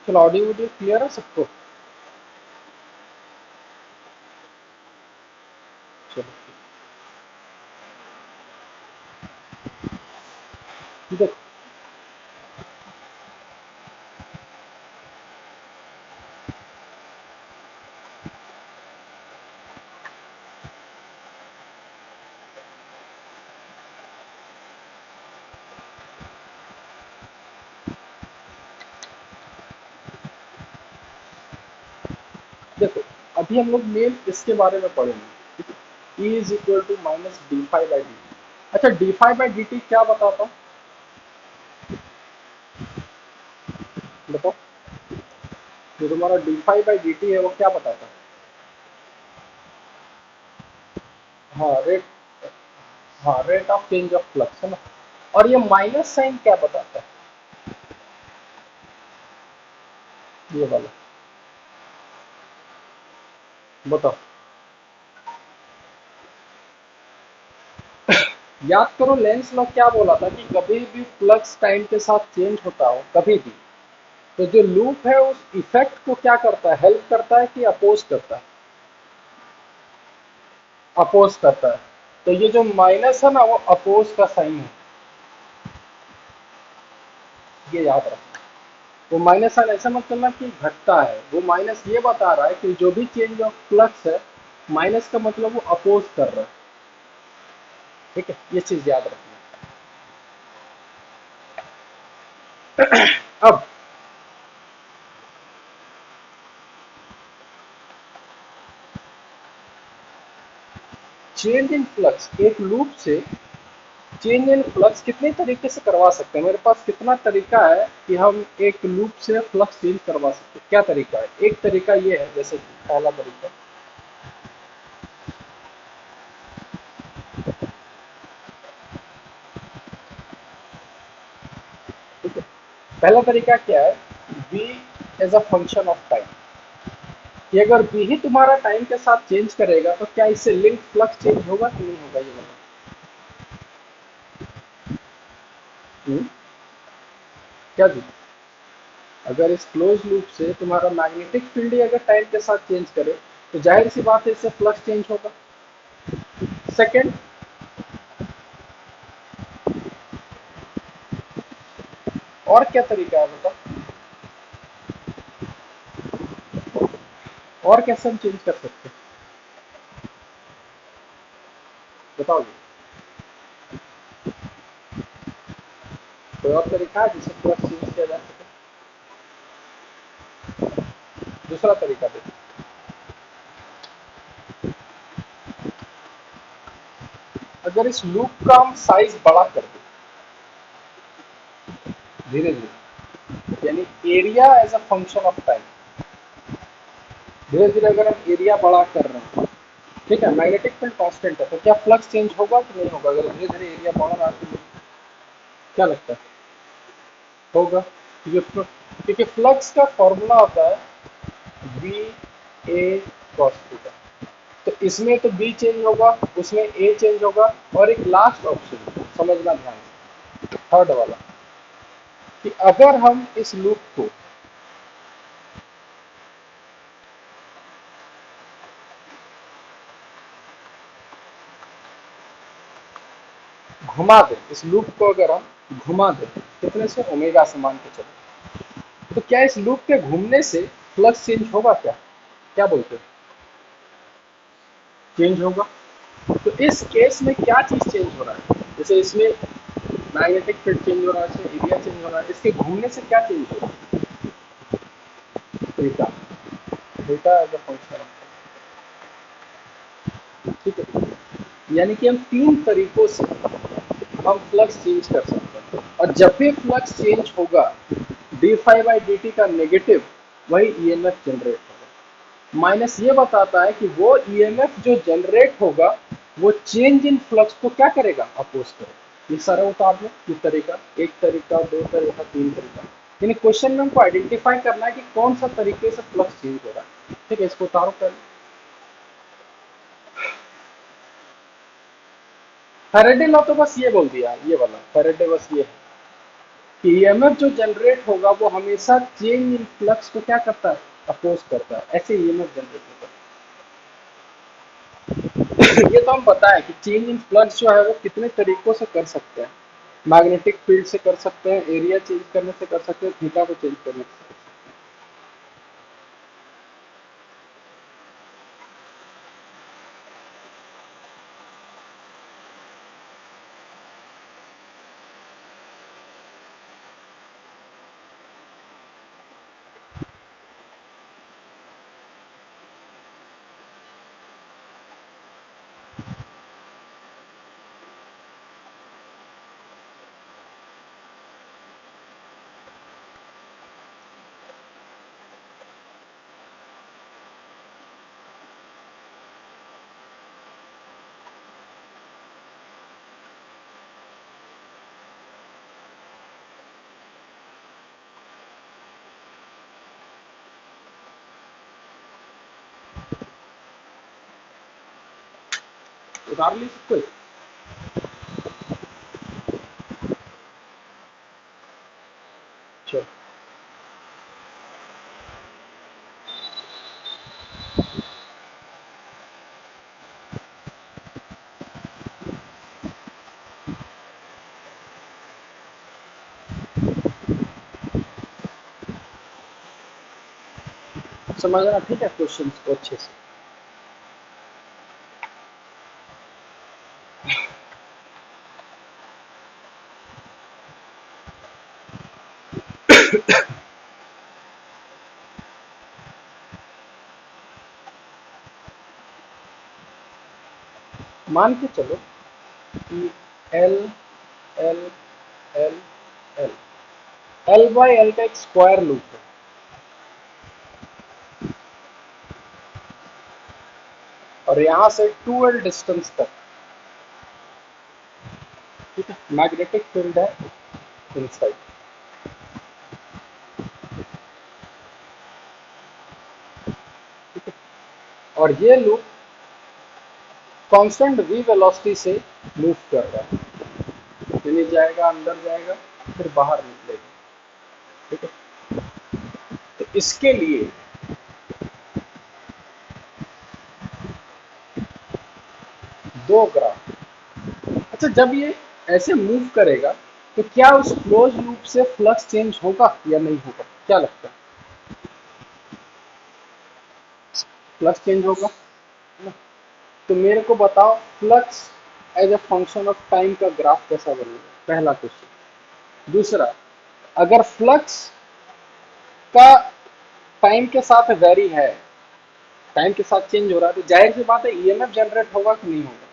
चलो, audio video clear है सबको? चलो देखो, देखो, अभी हम लोग मेन इसके बारे में पढ़ेंगे। E is equal to minus D phi by D. अच्छा, D phi by D T क्या बताता? बताओ, जो तुम्हारा D phi by D T है वो क्या बताता? हाँ, रेट। हाँ, rate of change of flux है ना। और ये माइनस साइन क्या बताता है? ये वाला बताओ। याद करो, लेंस लॉ क्या बोला था कि कभी भी फ्लक्स टाइम के साथ चेंज होता हो, कभी भी, तो जो लूप है उस इफेक्ट को क्या करता है, हेल्प करता है कि अपोज करता है? अपोज करता है। तो ये जो माइनस है ना, वो अपोज का साइन है। ये याद रखना। वो माइनस साइन ऐसा मत करना कि घटता है, वो माइनस ये बता रहा है कि जो भी चेंज ऑफ फ्लक्स है, माइनस का मतलब वो अपोज कर रहा है। ठीक है, ये चीज याद रखना। अब चेंज इन फ्लक्स, एक लूप से चेंज इन फ्लक्स कितने तरीके से करवा सकते हैं? मेरे पास कितना तरीका है कि हम एक लूप से फ्लक्स चेंज करवा सकते हैं? क्या तरीका है? एक तरीका ये है, जैसे पहला तरीका, ठीक है, पहला तरीका क्या है? v as a function of time, कि अगर v ही तुम्हारा टाइम के साथ चेंज करेगा तो क्या इससे लिंक फ्लक्स चेंज होगा कि नहीं होगा, ये बताओ। क्या जी? अगर इस क्लोज लूप से तुम्हारा मैग्नेटिक फील्ड ही अगर टाइम के साथ चेंज करे, तो जाहिर सी बात है इससे फ्लक्स चेंज होगा। सेकंड, और क्या तरीका है बताओ? और कैसे हम चेंज कर सकते हैं, बताओ जी। कोई और तरीका है जिससे फ्लक्स चेंज किया जा सके? दूसरा तरीका देखो। अगर इस लूप का हम साइज बड़ा कर दें धीरे धीरे, यानी area as a function of time, धीरे धीरे अगर हम एरिया बड़ा कर रहे हैं, ठीक है, मैग्नेटिक फील्ड कांस्टेंट है, तो क्या फ्लक्स चेंज होगा कि नहीं होगा? अगर धीरे धीरे एरिया बढ़ रहा है तो क्या लगता है होगा? क्योंकि फ्लक्स का फॉर्मूला होता है बी ए कॉस थीटा। तो इसमें तो बी चेंज होगा, उसमें ए चेंज होगा, और एक लास्ट ऑप्शन समझना ध्यान से, थर्ड वाला, कि अगर हम इस लूप को घुमा दें, इस लूप को अगर हम घुमा दें कितने से, ओमेगा से मान के चलो, तो क्या इस लूप के घूमने से फ्लक्स चेंज होगा क्या? क्या बोलते हो? चेंज होगा। तो इस केस में क्या चीज चेंज हो रहा है? जैसे इसमें मैग्नेटिक फील्ड चेंज हो रहा है, इसमें एरिया चेंज हो रहा है, इसके घूमने से क्या चेंज हो रहा है? Theta, theta as a function, ठीक है। यानी कि हम तीन तरीकों से हम फ्लक्स चेंज कर सकते हैं, और जब भी फ्लक्स चेंज होगा d phi by D t का नेगेटिव वही ईएमएफ जनरेट होगा। माइनस ये बताता है कि वो ईएमएफ जो जनरेट होगा वो चेंज इन फ्लक्स को क्या करेगा? अपोज करेगा। ये सारा उतार लो, ये तरीका, एक तरीका, दो तरीका, तीन तरीका, यानी क्वेश्चन में हमको आइडेंटिफाई करना है कि कौन सा तरीके से फ्लक्स चेंज हो रहा है, ठीक है। इसको उतारो पहले। फैराडे लॉ तो बस ये बोल दिया, ये वाला फैराडे बस ये है कि ईएमएफ जो जनरेट होगा वो हमेशा चेंज इन फ्लक्स को क्या करता है? अपोज करता है, ऐसे ईएमएफ जनरेट होता है। ये तो हम पता है कि चेंज इन फ्लक्स जो है वो कितने तरीकों से कर सकते हैं। मैग्नेटिक फील्ड से कर सकते हैं, एरिया चेंज करने से कर सकते हैं, थीटा को चेंज करने से। उतार ली सब कुछ। चलो, समझना ठीक है क्वेश्चन को अच्छे से। मान के चलो कि L L L L L by L का एक स्क्वायर लूप है, और यहां से 2L डिस्टेंस तक, ठीक है, मैग्नेटिक फील्ड है इनसाइड, ठीक है। और ये लूप कांस्टेंट v वेलोसिटी से मूव कर रहा है, यानी जाएगा अंदर जाएगा फिर बाहर निकलेगा, ठीक है। तो इसके लिए दो ग्राफ, अच्छा जब ये ऐसे मूव करेगा तो क्या उस क्लोज लूप से फ्लक्स चेंज होगा या नहीं होगा? क्या लगता है? फ्लक्स चेंज होगा ना? तो मेरे को बताओ flux as a function of time का ग्राफ कैसा बनेगा, पहला क्वेश्चन। दूसरा, अगर फ्लक्स का टाइम के साथ वेरी है, टाइम के साथ चेंज हो रहा है, तो जाहिर सी बात है ईएमएफ जनरेट होगा कि नहीं होगा?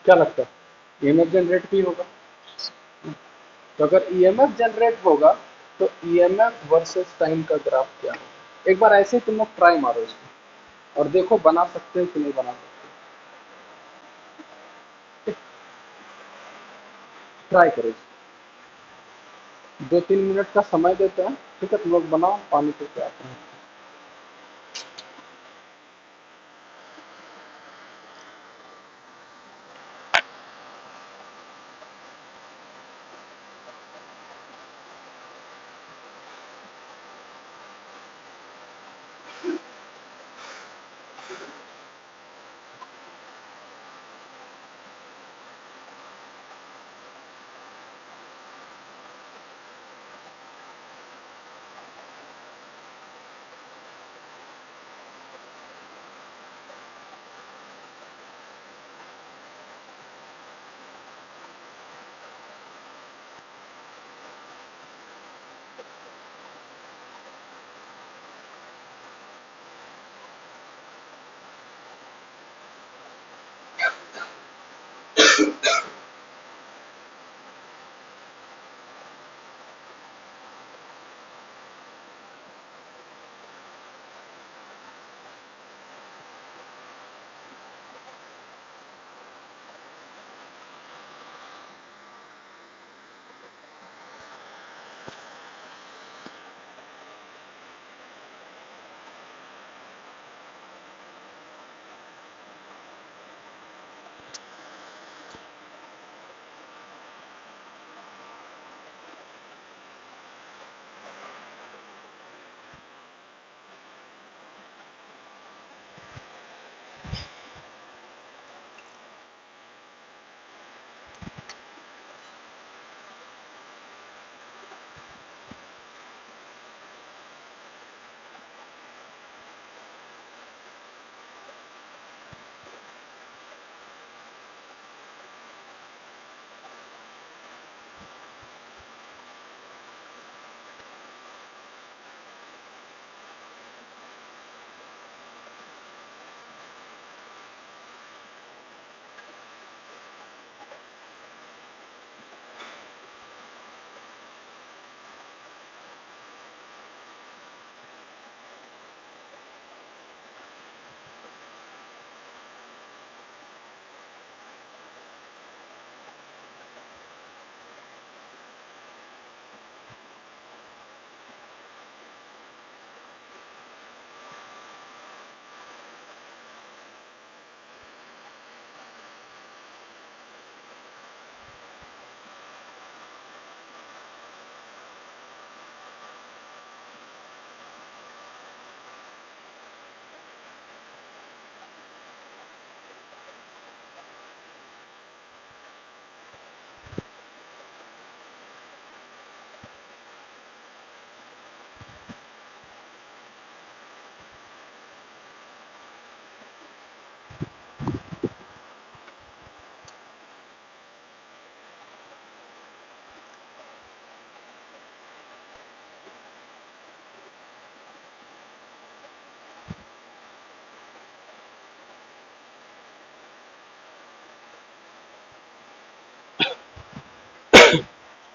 क्या लगता है ईएमएफ जनरेट भी होगा? तो अगर ईएमएफ जनरेट होगा तो ईएमएफ वर्सेस टाइम का ग्राफ क्या होगा? एक बार ऐसे तुम लोग ट्राई मारो इसको और देखो बना सकते हो कि नहीं बना सकते। ट्राई करो इसको। 2-3 मिनट का समय देते हैं, ठीक है? तुम लोग बनाओ, पानी पी के आते हैं।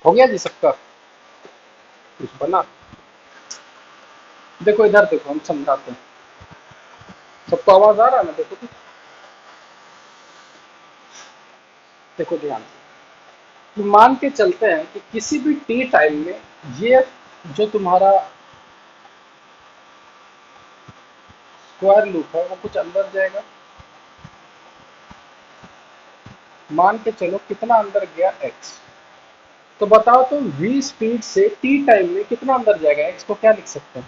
हो गया जी सबका? कुछ बना? देखो इधर देखो, हम समझाते हैं। सबको आवाज आ रहा है ना? देखो तो, देखो ध्यान से। तो मान के चलते हैं कि किसी भी टी टाइम में ये जो तुम्हारा स्क्वायर लूप है वो कुछ अंदर जाएगा। मान के चलो कितना अंदर गया? एक्स। तो बताओ तुम v स्पीड से t टाइम में कितना अंदर जाएगा? x को क्या लिख सकते हैं?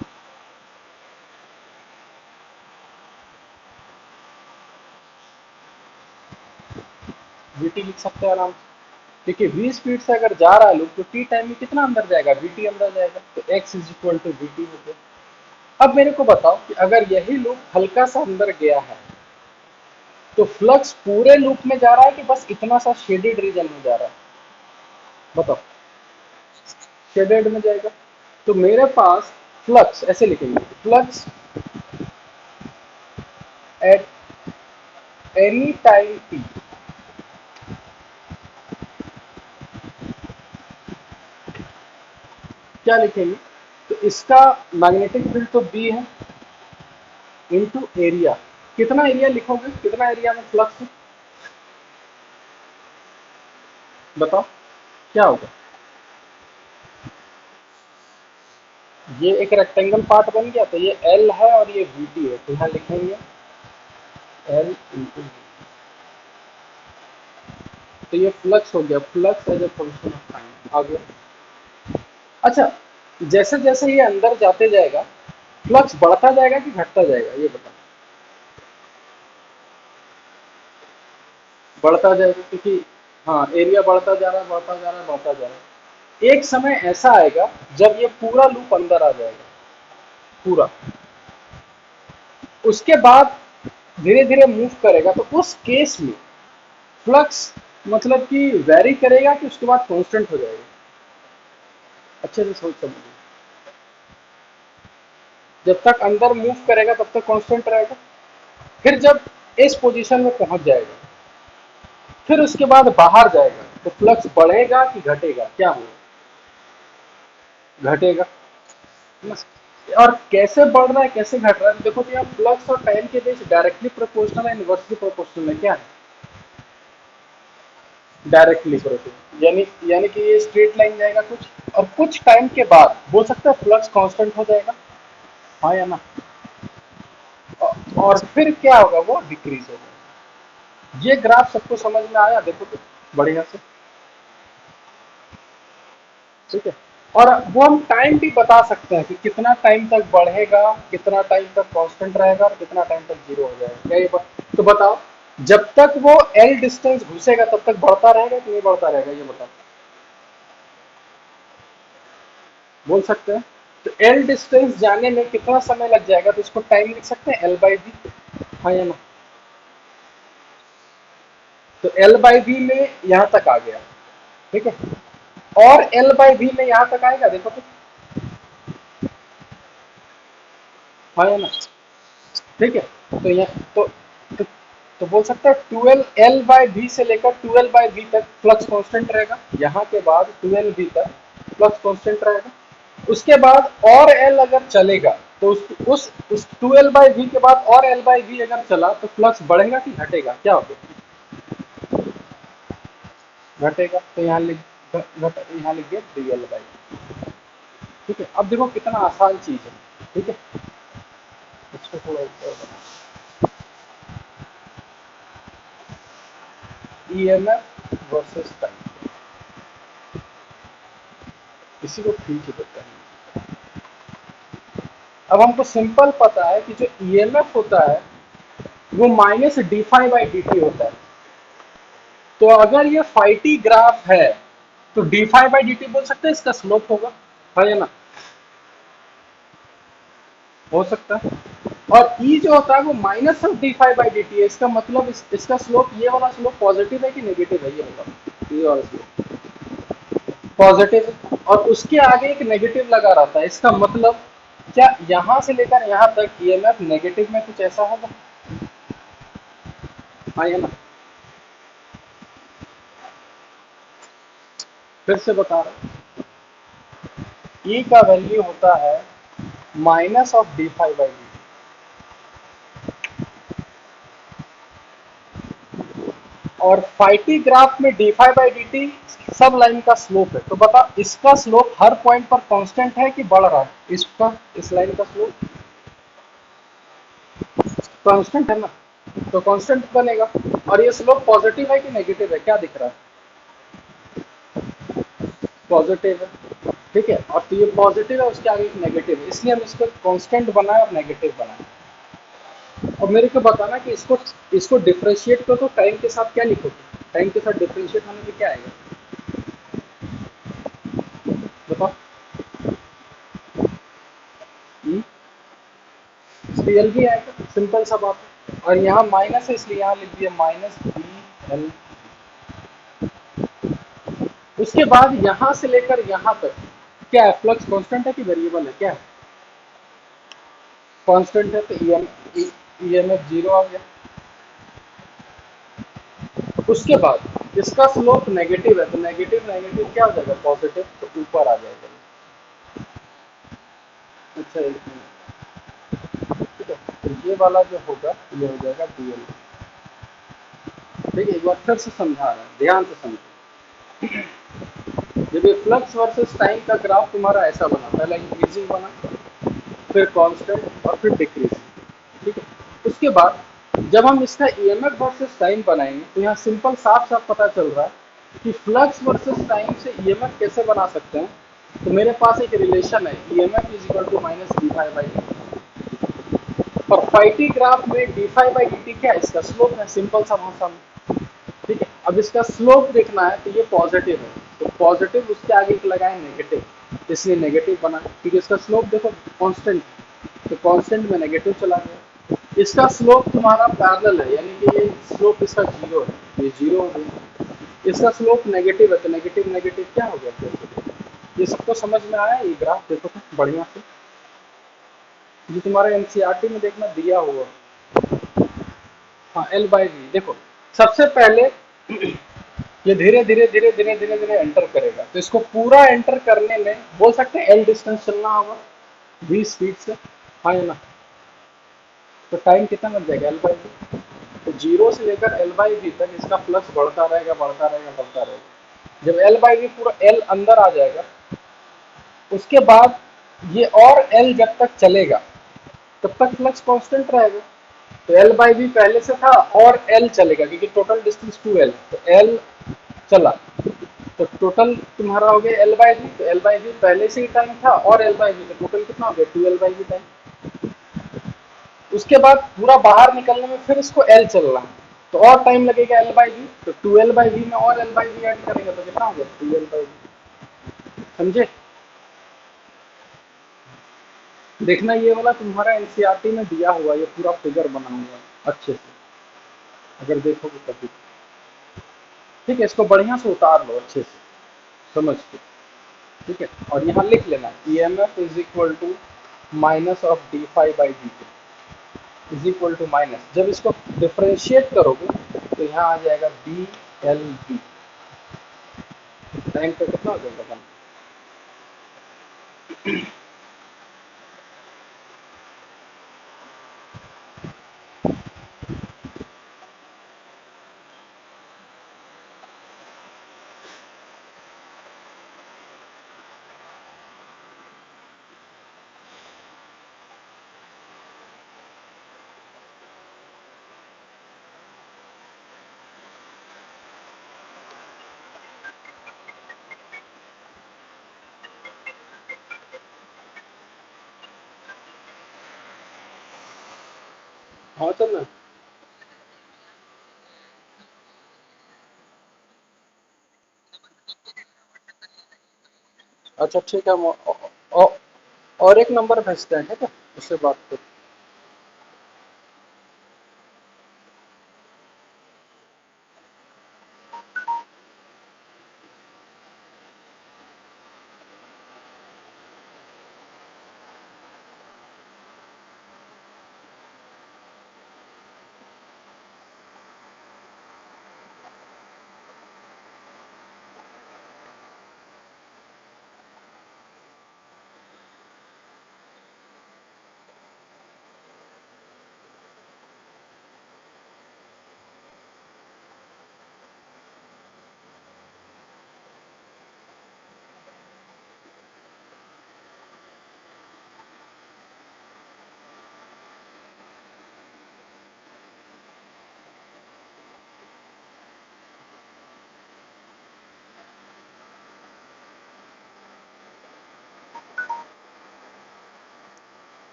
vt लिख सकते हैं आराम से। देखिए v स्पीड से अगर जा रहा है लूप तो t टाइम में कितना अंदर जाएगा? vt अंदर जाएगा, तो x is equal to vt हो गया। अब मेरे को बताओ कि अगर यही लूप हल्का सा अंदर गया है तो फ्लक्स पूरे लूप में जा रहा है कि बस इतना सा शेडेड रीजन में जा रहा है? बताओ। शेडेड में जाएगा। तो मेरे पास फ्लक्स ऐसे लिखेंगे, flux at any time t क्या लिखेंगे, तो इसका मैग्नेटिक फील्ड तो बी है इनटू एरिया। कितना एरिया लिखोगे, कितना एरिया में फ्लक्स है, बताओ क्या होगा। ये एक रेक्टेंगल पार्ट बन गया, तो ये एल है और ये वी टी है, तो यहाँ लिखेंगे एल इंटू, तो ये फ्लक्स हो गया, flux as a function of time आ गया। अच्छा, जैसे जैसे ये अंदर जाते जाएगा फ्लक्स बढ़ता जाएगा कि घटता जाएगा, ये बताओ। बढ़ता जाएगा, क्योंकि हाँ एरिया बढ़ता जा रहा है, बढ़ता जा रहा है, बढ़ता जा रहा है। एक समय ऐसा आएगा जब ये पूरा लूप अंदर आ जाएगा, पूरा, उसके बाद धीरे धीरे मूव करेगा, तो उस केस में फ्लक्स मतलब कि वेरी करेगा कि उसके बाद कांस्टेंट हो जाएगा। अच्छे से सोच समझिए, जब तक अंदर मूव करेगा तब तक कांस्टेंट रहेगा, फिर जब इस पोजीशन में पहुंच जाएगा, फिर उसके बाद बाहर जाएगा, तो फ्लक्स बढ़ेगा कि घटेगा, क्या होगा, घटेगा ना। और कैसे बढ़ रहा है कैसे घट रहा है, देखो तो यहाँ फ्लक्स और टाइम के बीच डायरेक्टली प्रोपोर्शनल है, इनवर्सली प्रोपोर्शनल है, क्या है, डायरेक्टली प्रोपोर्शनल, यानी यानी कि ये स्ट्रेट लाइन जाएगा कुछ, और कुछ टाइम के बाद बोल सकते हैं फ्लक्स कांस्टेंट हो जाएगा, हाँ या ना। और फिर क्या होगा, वो डिक्रीज होगा। ये ग्राफ सबको समझ में आया, देखो तो बढ़िया से, ठीक है। और वो हम टाइम भी बता सकते हैं कि कितना टाइम तक बढ़ेगा, कितना टाइम तक कांस्टेंट रहेगा और कितना टाइम तक जीरो हो जाएगा, क्या ये तो बताओ। जब तक वो एल डिस्टेंस घुसेगा तब तक बढ़ता रहेगा कि नहीं बढ़ता रहेगा, ये बताओ, बोल सकते हैं। तो एल डिस्टेंस जाने में कितना समय लग जाएगा, तो इसको टाइम लिख सकते हैं एल बाई वी, हाँ या ना। तो एल बाई वी में यहां तक आ गया, ठीक है, और एल बाई वी में यहां तक आएगा, देखो तो, हाँ या ना, ठीक है। तो यहाँ तो, तो बोल सकते हैं 12 एल बाई वी से लेकर 12 बाई वी तक फ्लक्स कांस्टेंट रहेगा, यहाँ के बाद 12 वी तक फ्लक्स कांस्टेंट रहेगा। उसके बाद और एल अगर चलेगा तो उस 12 बाई वी के बाद और एल बाई वी अगर चला तो फ्लक्स बढ़ेगा कि घटेगा, क्या होगा, घटेगा। तो यहाँ यहाँ लिख दिया डी एल बाई, ठीक है। अब देखो कितना आसान चीज है, ठीक है। इसको थोड़ा ऊपर बना, ईएमएफ वर्सेस टाइम, इसी को खींच देते हैं। अब हमको सिंपल पता है कि जो ईएमएफ होता है वो minus d phi by D t होता है। तो अगर ये फाई टी ग्राफ है तो d phi by D t बोल सकते हैं इसका स्लोप होगा, है ना, हो सकता है। और ई जो होता है वो minus of d phi by D T है, इसका मतलब इसका स्लोप, ये वाला स्लोप पॉजिटिव है कि नेगेटिव है, ये बताओ। ये वाला स्लोप पॉजिटिव है और उसके आगे एक नेगेटिव लगा रहता है, इसका मतलब क्या यहां से लेकर यहां तक ईएमएफ नेगेटिव में कुछ ऐसा होगा, हाँ या ना। फिर से बता रहा हूं, ई का वैल्यू होता है minus of d phi by d, और फाइटी ग्राफ में d phi by D t सब लाइन का स्लोप है। तो बता इसका स्लोप हर पॉइंट पर कांस्टेंट है कि बढ़ रहा है, इसका इस लाइन का स्लोप कांस्टेंट है ना, तो कांस्टेंट बनेगा। और ये स्लोप पॉजिटिव है कि नेगेटिव है, क्या दिख रहा है, पॉजिटिव है, ठीक है। और तो ये पॉजिटिव है, उसके आगे एक नेगेटिव है, इसलिए हम इसको कांस्टेंट बनाए और नेगेटिव बनाए। और मेरे को बताना कि इसको इसको डिफरेंशिएट करो तो टाइम के साथ क्या लिखोगे, टाइम के साथ डिफरेंशिएट होने में क्या आएगा, बताओ। CL भी आएगा, सिंपल सा बात है। और यहाँ माइनस है इसलिए यहाँ लिख दिया माइनस बी एल। उसके बाद यहाँ से लेकर यहाँ तक क्या है, फ्लक्स कांस्टेंट है कि वेरिएबल है, क्या है, कांस्टेंट है, तो ईएमएफ जीरो आ गया। उसके बाद इसका स्लोप नेगेटिव है, तो नेगेटिव नेगेटिव क्या हो जाएगा, पॉजिटिव, तो ऊपर आ जाएगा। अच्छा एक मिनट, ठीक है। तो ये वाला जो होगा ये हो जाएगा डीएल। ठीक है, एक बार फिर से समझा रहा है, ध्यान से समझो। जब ये फ्लक्स वर्सेस टाइम का ग्राफ तुम्हारा ऐसा बना, पहले इंक्रीजिंग बना, फिर कांस्टेंट और फिर डिक्रीजिंग, ठीक है। उसके बाद जब हम इसका ईएमएफ वर्सेस टाइम बनाएंगे तो यहाँ सिंपल साफ साफ पता चल रहा है कि फ्लक्स वर्सेस टाइम से ईएमएफ कैसे बना सकते हैं। तो मेरे पास एक रिलेशन है, EMF is equal to minus d phi by d. और फाइटी ग्राफ में d phi by D T क्या है, इसका स्लोप है, सिंपल सा भाषा में। ठीक है, अब इसका स्लोप देखना है तो ये पॉजिटिव है, तो पॉजिटिव उसके आगे एक लगाए नेगेटिव, इसलिए नेगेटिव बना, क्योंकि इसका स्लोप देखो कांस्टेंट, तो कांस्टेंट में नेगेटिव चला गया। इसका स्लोप तुम्हारा पैरेलल है, यानी कि ये स्लोप इसका जीरो है, ये जीरो हो गया। इसका स्लोप नेगेटिव है, तो नेगेटिव नेगेटिव क्या हो गया पॉजिटिव। ये सबको समझ में आया, ये ग्राफ देखो तो बढ़िया से, ये तुम्हारा एनसीईआरटी में देखना दिया हुआ। हाँ एल बाई वी देखो, सबसे पहले ये धीरे धीरे धीरे धीरे धीरे धीरे एंटर करेगा, तो इसको पूरा एंटर करने में बोल सकते हैं एल डिस्टेंस चलना होगा वी स्पीड से, हाँ या ना। तो टाइम कितना लग जाएगा एल बाई वी, तो जीरो से लेकर एल बाई वी तक इसका फ्लक्स बढ़ता रहेगा बढ़ता रहेगा बढ़ता रहेगा। जब एल बाई वी पूरा एल अंदर आ जाएगा, उसके बाद ये और एल जब तक चलेगा तब तक फ्लक्स कांस्टेंट रहेगा। तो एल बाई वी पहले से था और एल चलेगा, क्योंकि टोटल डिस्टेंस 2l, तो एल चला, तो टोटल तुम्हारा हो गया एल बाई वी, तो एल बाई वी पहले से ही टाइम था और एल बाई वी, तो टोटल कितना हो गया 2l बाई वी टाइम। उसके बाद पूरा बाहर निकलने में फिर इसको एल चलना है, तो और टाइम लगेगा एल बाई वी, तो 2l बाई वी में और एल बाई वी ऐड करेंगे तो कितना हो गया 3l बाई वी। समझे, देखना ये वाला तुम्हारा एनसीईआरटी में दिया हुआ, ये पूरा फिगर बना हुआ है अच्छे से, अगर देखोगे कभी। ठीक है, इसको बढ़िया से उतार लो अच्छे से समझ के, ठीक है। और यहाँ लिख लेना E M F is equal to minus of d phi by D t is equal to minus, जब इसको डिफ्रेंशिएट करोगे तो यहाँ आ जाएगा डी एल बी, टाइम पे कितना हो जाएगा बन। हाँ चल ना, अच्छा ठीक है, हम और एक नंबर भेजते हैं, ठीक है, उससे बात कर।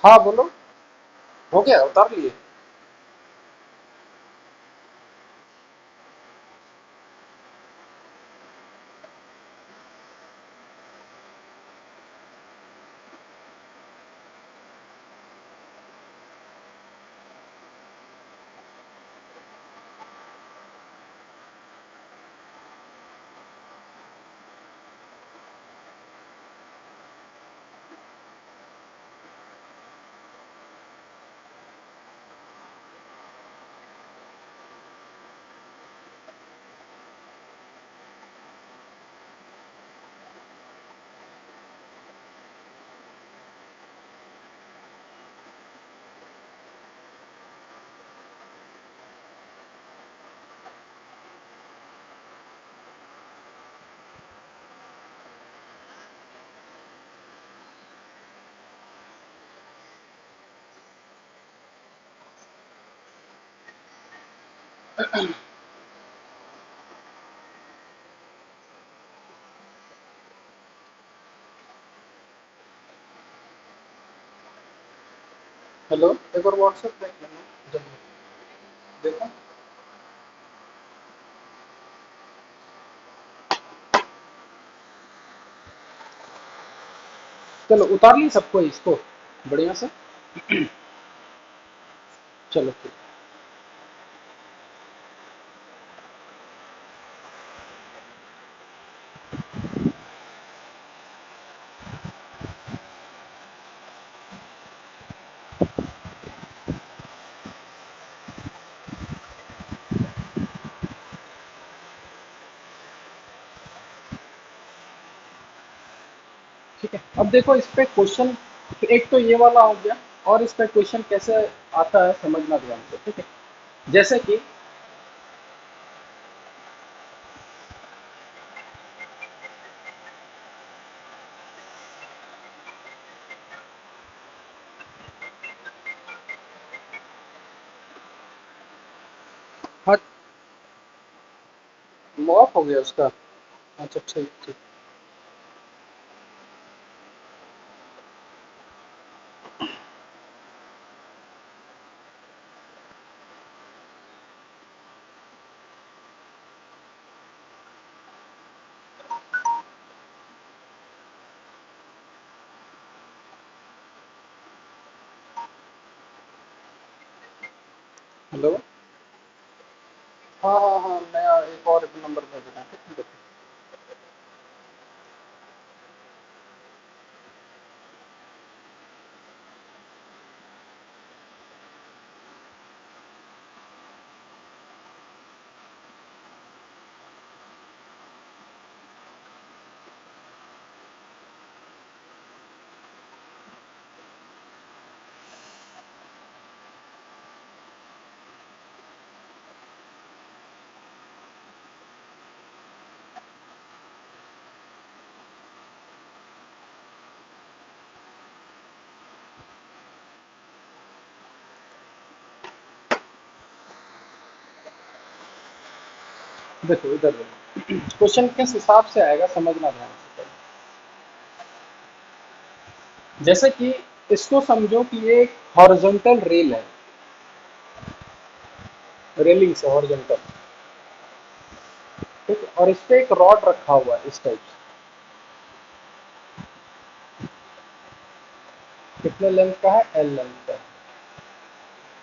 हाँ बोलो, हो गया उतार लिए। हेलो, एक और व्हाट्सएप देख लेना जब देखो। चलो उतार ली सबको इसको बढ़िया से। चलो फिर। ठीक है, अब देखो इस पे क्वेश्चन, एक तो ये वाला हो गया, और इस पे क्वेश्चन कैसे आता है समझना ध्यान से। ठीक है, जैसे कि हाँ, लॉक हो गया उसका। अच्छा ठीक ठीक। हेलो, हाँ हाँ हाँ, नया एक और नंबर भेज रहा है। ठीक है। देखो इधर देखो, क्वेश्चन किस हिसाब से आएगा समझना ध्यान से पहले। जैसे कि इसको समझो कि ये एक हॉरिजॉन्टल रेल है, रेलिंग से हॉरिजॉन्टल। ठीक है, और इस पे एक रॉड रखा हुआ है इस टाइप से। कितने लेंथ का है? एल लेंथ का है।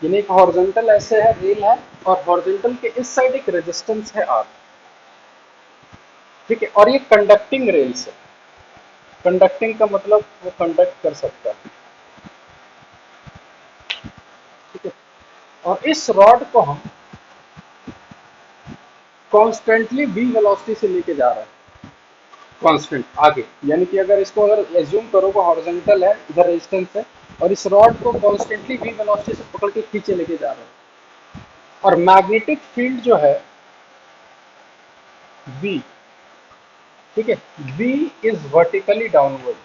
यानी एक हॉरिजॉन्टल ऐसे है, रेल है, और हॉरिजॉन्टल के इस साइड एक रेजिस्टेंस है आर। ठीक है, और ये कंडक्टिंग रेल्स है। कंडक्टिंग का मतलब वो कंडक्ट कर सकता है। ठीक है, और इस रॉड को हम कॉन्स्टेंटली v वेलोसिटी से लेके जा रहे हैं, कांस्टेंट आगे। यानी कि अगर इसको अगर एज्यूम करो कि हॉरिजॉन्टल है, इधर रेजिस्टेंस है, और इस रॉड को कॉन्स्टेंटली v वेलोसिटी से पकड़ के खींचे लेके जा रहे हैं, और मैग्नेटिक फील्ड जो है v, ठीक है, v इज वर्टिकली डाउनवर्ड।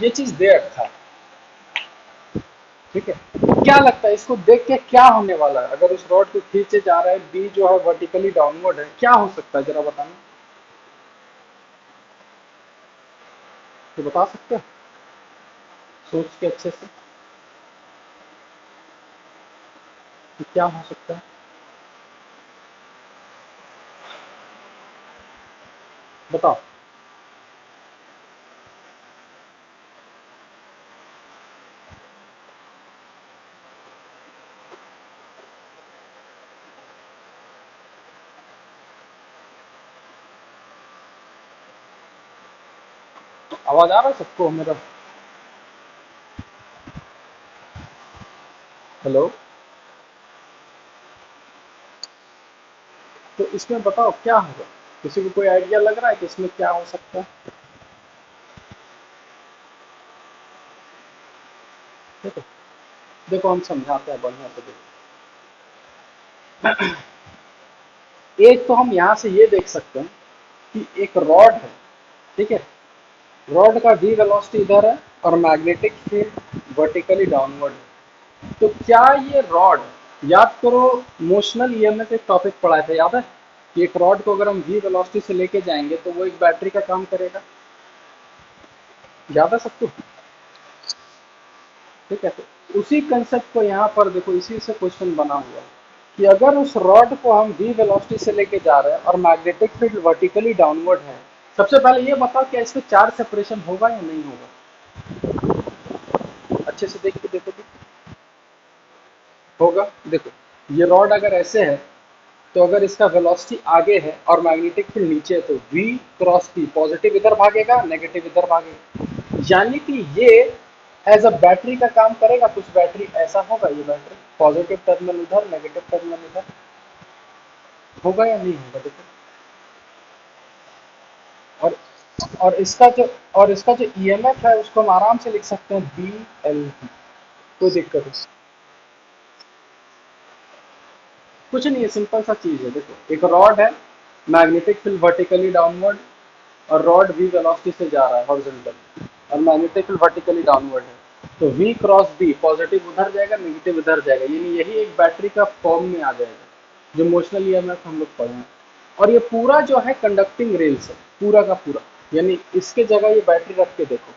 ये चीज देयर था। ठीक है, क्या लगता है इसको देख के क्या होने वाला है? अगर उस रॉड को खींचे जा रहा है, बी जो है वर्टिकली डाउनवर्ड है, क्या हो सकता है जरा बताना। तो बता सकते हो सोच के अच्छे से कि क्या हो सकता है? बताओ। आवाज आ रहा है सबको मेरा? हेलो, तो इसमें बताओ क्या होगा? किसी को कोई आइडिया लग रहा है कि इसमें क्या हो सकता है? देखो, देखो हम समझाते हैं बढ़िया से। देखो, एक तो हम यहाँ से ये देख सकते हैं कि एक रॉड है। ठीक है, रॉड का v वेलोसिटी इधर है, और मैग्नेटिक फील्ड वर्टिकली डाउनवर्ड है। तो क्या ये रॉड, याद करो मोशनल ईएमएफ एक टॉपिक पढ़ा था, याद है कि एक रॉड को अगर हम v वेलोसिटी से लेके जाएंगे तो वो एक बैटरी का काम करेगा, याद है सबको? ठीक है, तो उसी कंसेप्ट को यहाँ पर देखो, इसी से क्वेश्चन बना हुआ है कि अगर उस रॉड को हम v वेलोसिटी से लेके जा रहे हैं और मैग्नेटिक फील्ड वर्टिकली डाउनवर्ड है, सबसे पहले ये बताओ क्या इसमें चार्ज सेपरेशन होगा या नहीं होगा? अच्छे से देख के देखो तो। होगा। देखो, ये रॉड अगर ऐसे है तो अगर इसका वेलोसिटी आगे है और मैग्नेटिक फील्ड नीचे है तो v क्रॉस p पॉजिटिव इधर भागेगा, नेगेटिव इधर भागेगा, यानी कि ये एज अ बैटरी का काम करेगा। कुछ बैटरी ऐसा होगा, ये बैटरी पॉजिटिव टर्मिनल उधर, नेगेटिव टर्मिनल इधर, होगा या नहीं होगा? देखो, और इसका जो ईएमएफ है उसको हम आराम से लिख सकते हैं बी एल बी, कोई दिक्कत नहीं। कुछ नहीं है, सिंपल सा चीज है। देखो, एक रॉड है, मैग्नेटिक फील्ड वर्टिकली डाउनवर्ड, और रॉड v वेलोसिटी से जा रहा है हॉरिजॉन्टल, और मैग्नेटिक फील्ड वर्टिकली डाउनवर्ड है, तो v क्रॉस b पॉजिटिव उधर जाएगा, नेगेटिव इधर जाएगा, यानी यही एक बैटरी का फॉर्म में आ जाएगा, जो इमोशनल ईएमएफ हम लोग पढ़े हैं। और ये पूरा जो है कंडक्टिंग रेल्स है, पूरा का पूरा, यानी इसके जगह ये बैटरी रख के देखो,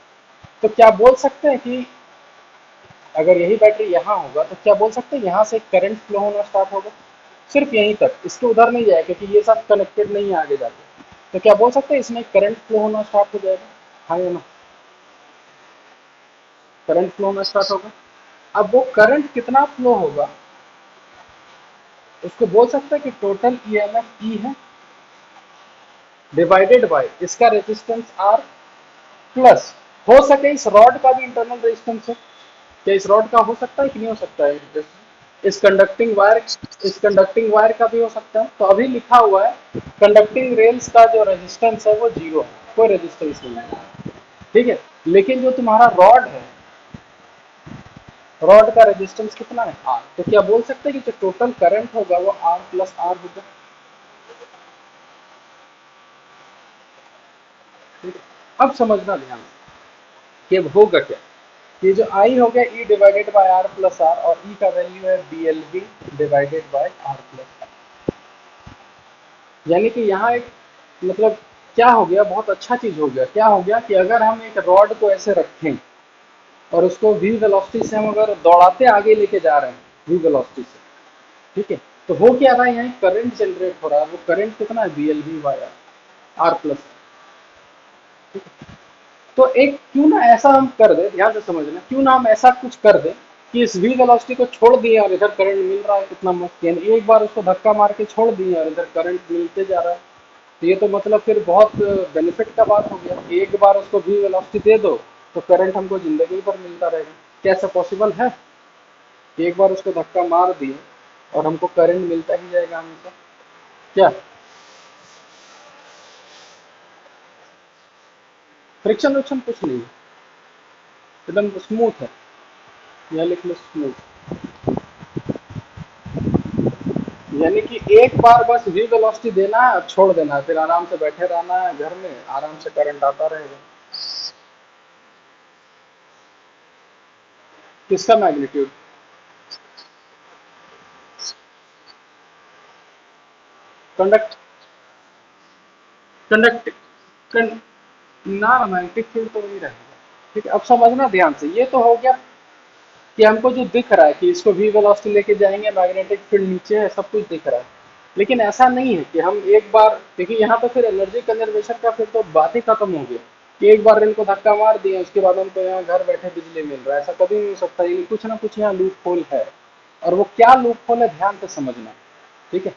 तो क्या बोल सकते हैं कि अगर यही बैटरी यहाँ होगा तो क्या बोल सकते हैं यहाँ से करंट फ्लो होना स्टार्ट होगा, सिर्फ यहीं तक, इसके उधर नहीं जाएगा क्योंकि ये सब कनेक्टेड नहीं है आगे जाके। तो क्या बोल सकते हैं इसमें करंट फ्लो होना स्टार्ट हो जाएगा, हाँ या ना? करंट फ्लो होना स्टार्ट होगा। अब वो करंट कितना फ्लो होगा उसको बोल सकते हैं कि टोटल ईएमएफ ई है, डिवाइडेड बाय इसका रेजिस्टेंस आर, प्लस हो सके इस रॉड का भी इंटरनल रेजिस्टेंस है। क्या इस रॉड का हो सकता है कि नहीं हो सकता है? इस कंडक्टिंग वायर का भी हो सकता है। तो अभी लिखा हुआ है कंडक्टिंग रेल्स का जो रेजिस्टेंस है वो जीरो है, कोई रेजिस्टेंस नहीं है, ठीक है। लेकिन जो तुम्हारा रॉड है, रॉड का रेजिस्टेंस कितना है? आर। तो क्या बोल सकते हैं कि जो टोटल करंट होगा वो आर प्लस आर होगा, ठीक है। अब समझना ध्यान से कि अब होगा क्या, ये जो आई हो गया E divided by R plus R, और ई का वैल्यू है B L B divided by R plus R, यानी कि यहाँ एक मतलब क्या हो गया, बहुत अच्छा चीज हो गया। क्या हो गया कि अगर हम एक रॉड को ऐसे रखें और उसको वी वेलोसिटी से हम अगर दौड़ाते आगे लेके जा रहे हैं वी वेलोसिटी से, ठीक है, तो हो क्या रहा है, यहाँ करंट जनरेट हो रहा है। वो करंट कितना है? B L B by R, R plus. तो एक क्यों ना ऐसा हम कर दे, ध्यान से समझना, क्यों ना हम ऐसा कुछ कर दे कि इस v वेलोसिटी को छोड़ दिए और इधर करंट मिल रहा है, कितना मस्त, यानी एक बार उसको धक्का मार के छोड़ दिए और इधर करंट मिलते जा रहा है। तो ये तो मतलब फिर बहुत बेनिफिट का बात हो गया कि एक बार उसको v वेलोसिटी दे दो तो करंट हमको जिंदगी भर मिलता रहेगा। क्या ऐसा पॉसिबल है कि एक बार उसको धक्का मार दिए और हमको करंट मिलता ही जाएगा हमेशा? क्या फ्रिक्शन विक्शन कुछ नहीं है, एकदम स्मूथ है, यह लिख लो स्मूथ। यानी कि एक बार बस वी वेलोसिटी देना है और छोड़ देना है, फिर आराम से बैठे रहना है घर में, आराम से करंट आता रहेगा। किसका मैग्नीट्यूड? कंडक्ट कंडक्ट कं, ना मैग्नेटिक फील्ड तो वही रहेगा, ठीक है। अब समझना ध्यान से, ये तो हो गया कि हमको जो दिख रहा है कि इसको वी वेलोसिटी लेके जाएंगे, मैग्नेटिक फील्ड नीचे है, सब कुछ दिख रहा है। लेकिन ऐसा नहीं है कि हम एक बार, देखिए यहाँ तो फिर एनर्जी कंजर्वेशन का फिर तो बात ही खत्म हो गया कि एक बार रेल को धक्का मार दिए उसके बाद हमको यहाँ घर बैठे बिजली मिल रहा है, ऐसा कभी नहीं हो सकता। ये कुछ ना कुछ यहाँ लूप होल है, और वो क्या लूप होल है ध्यान से समझना, ठीक है।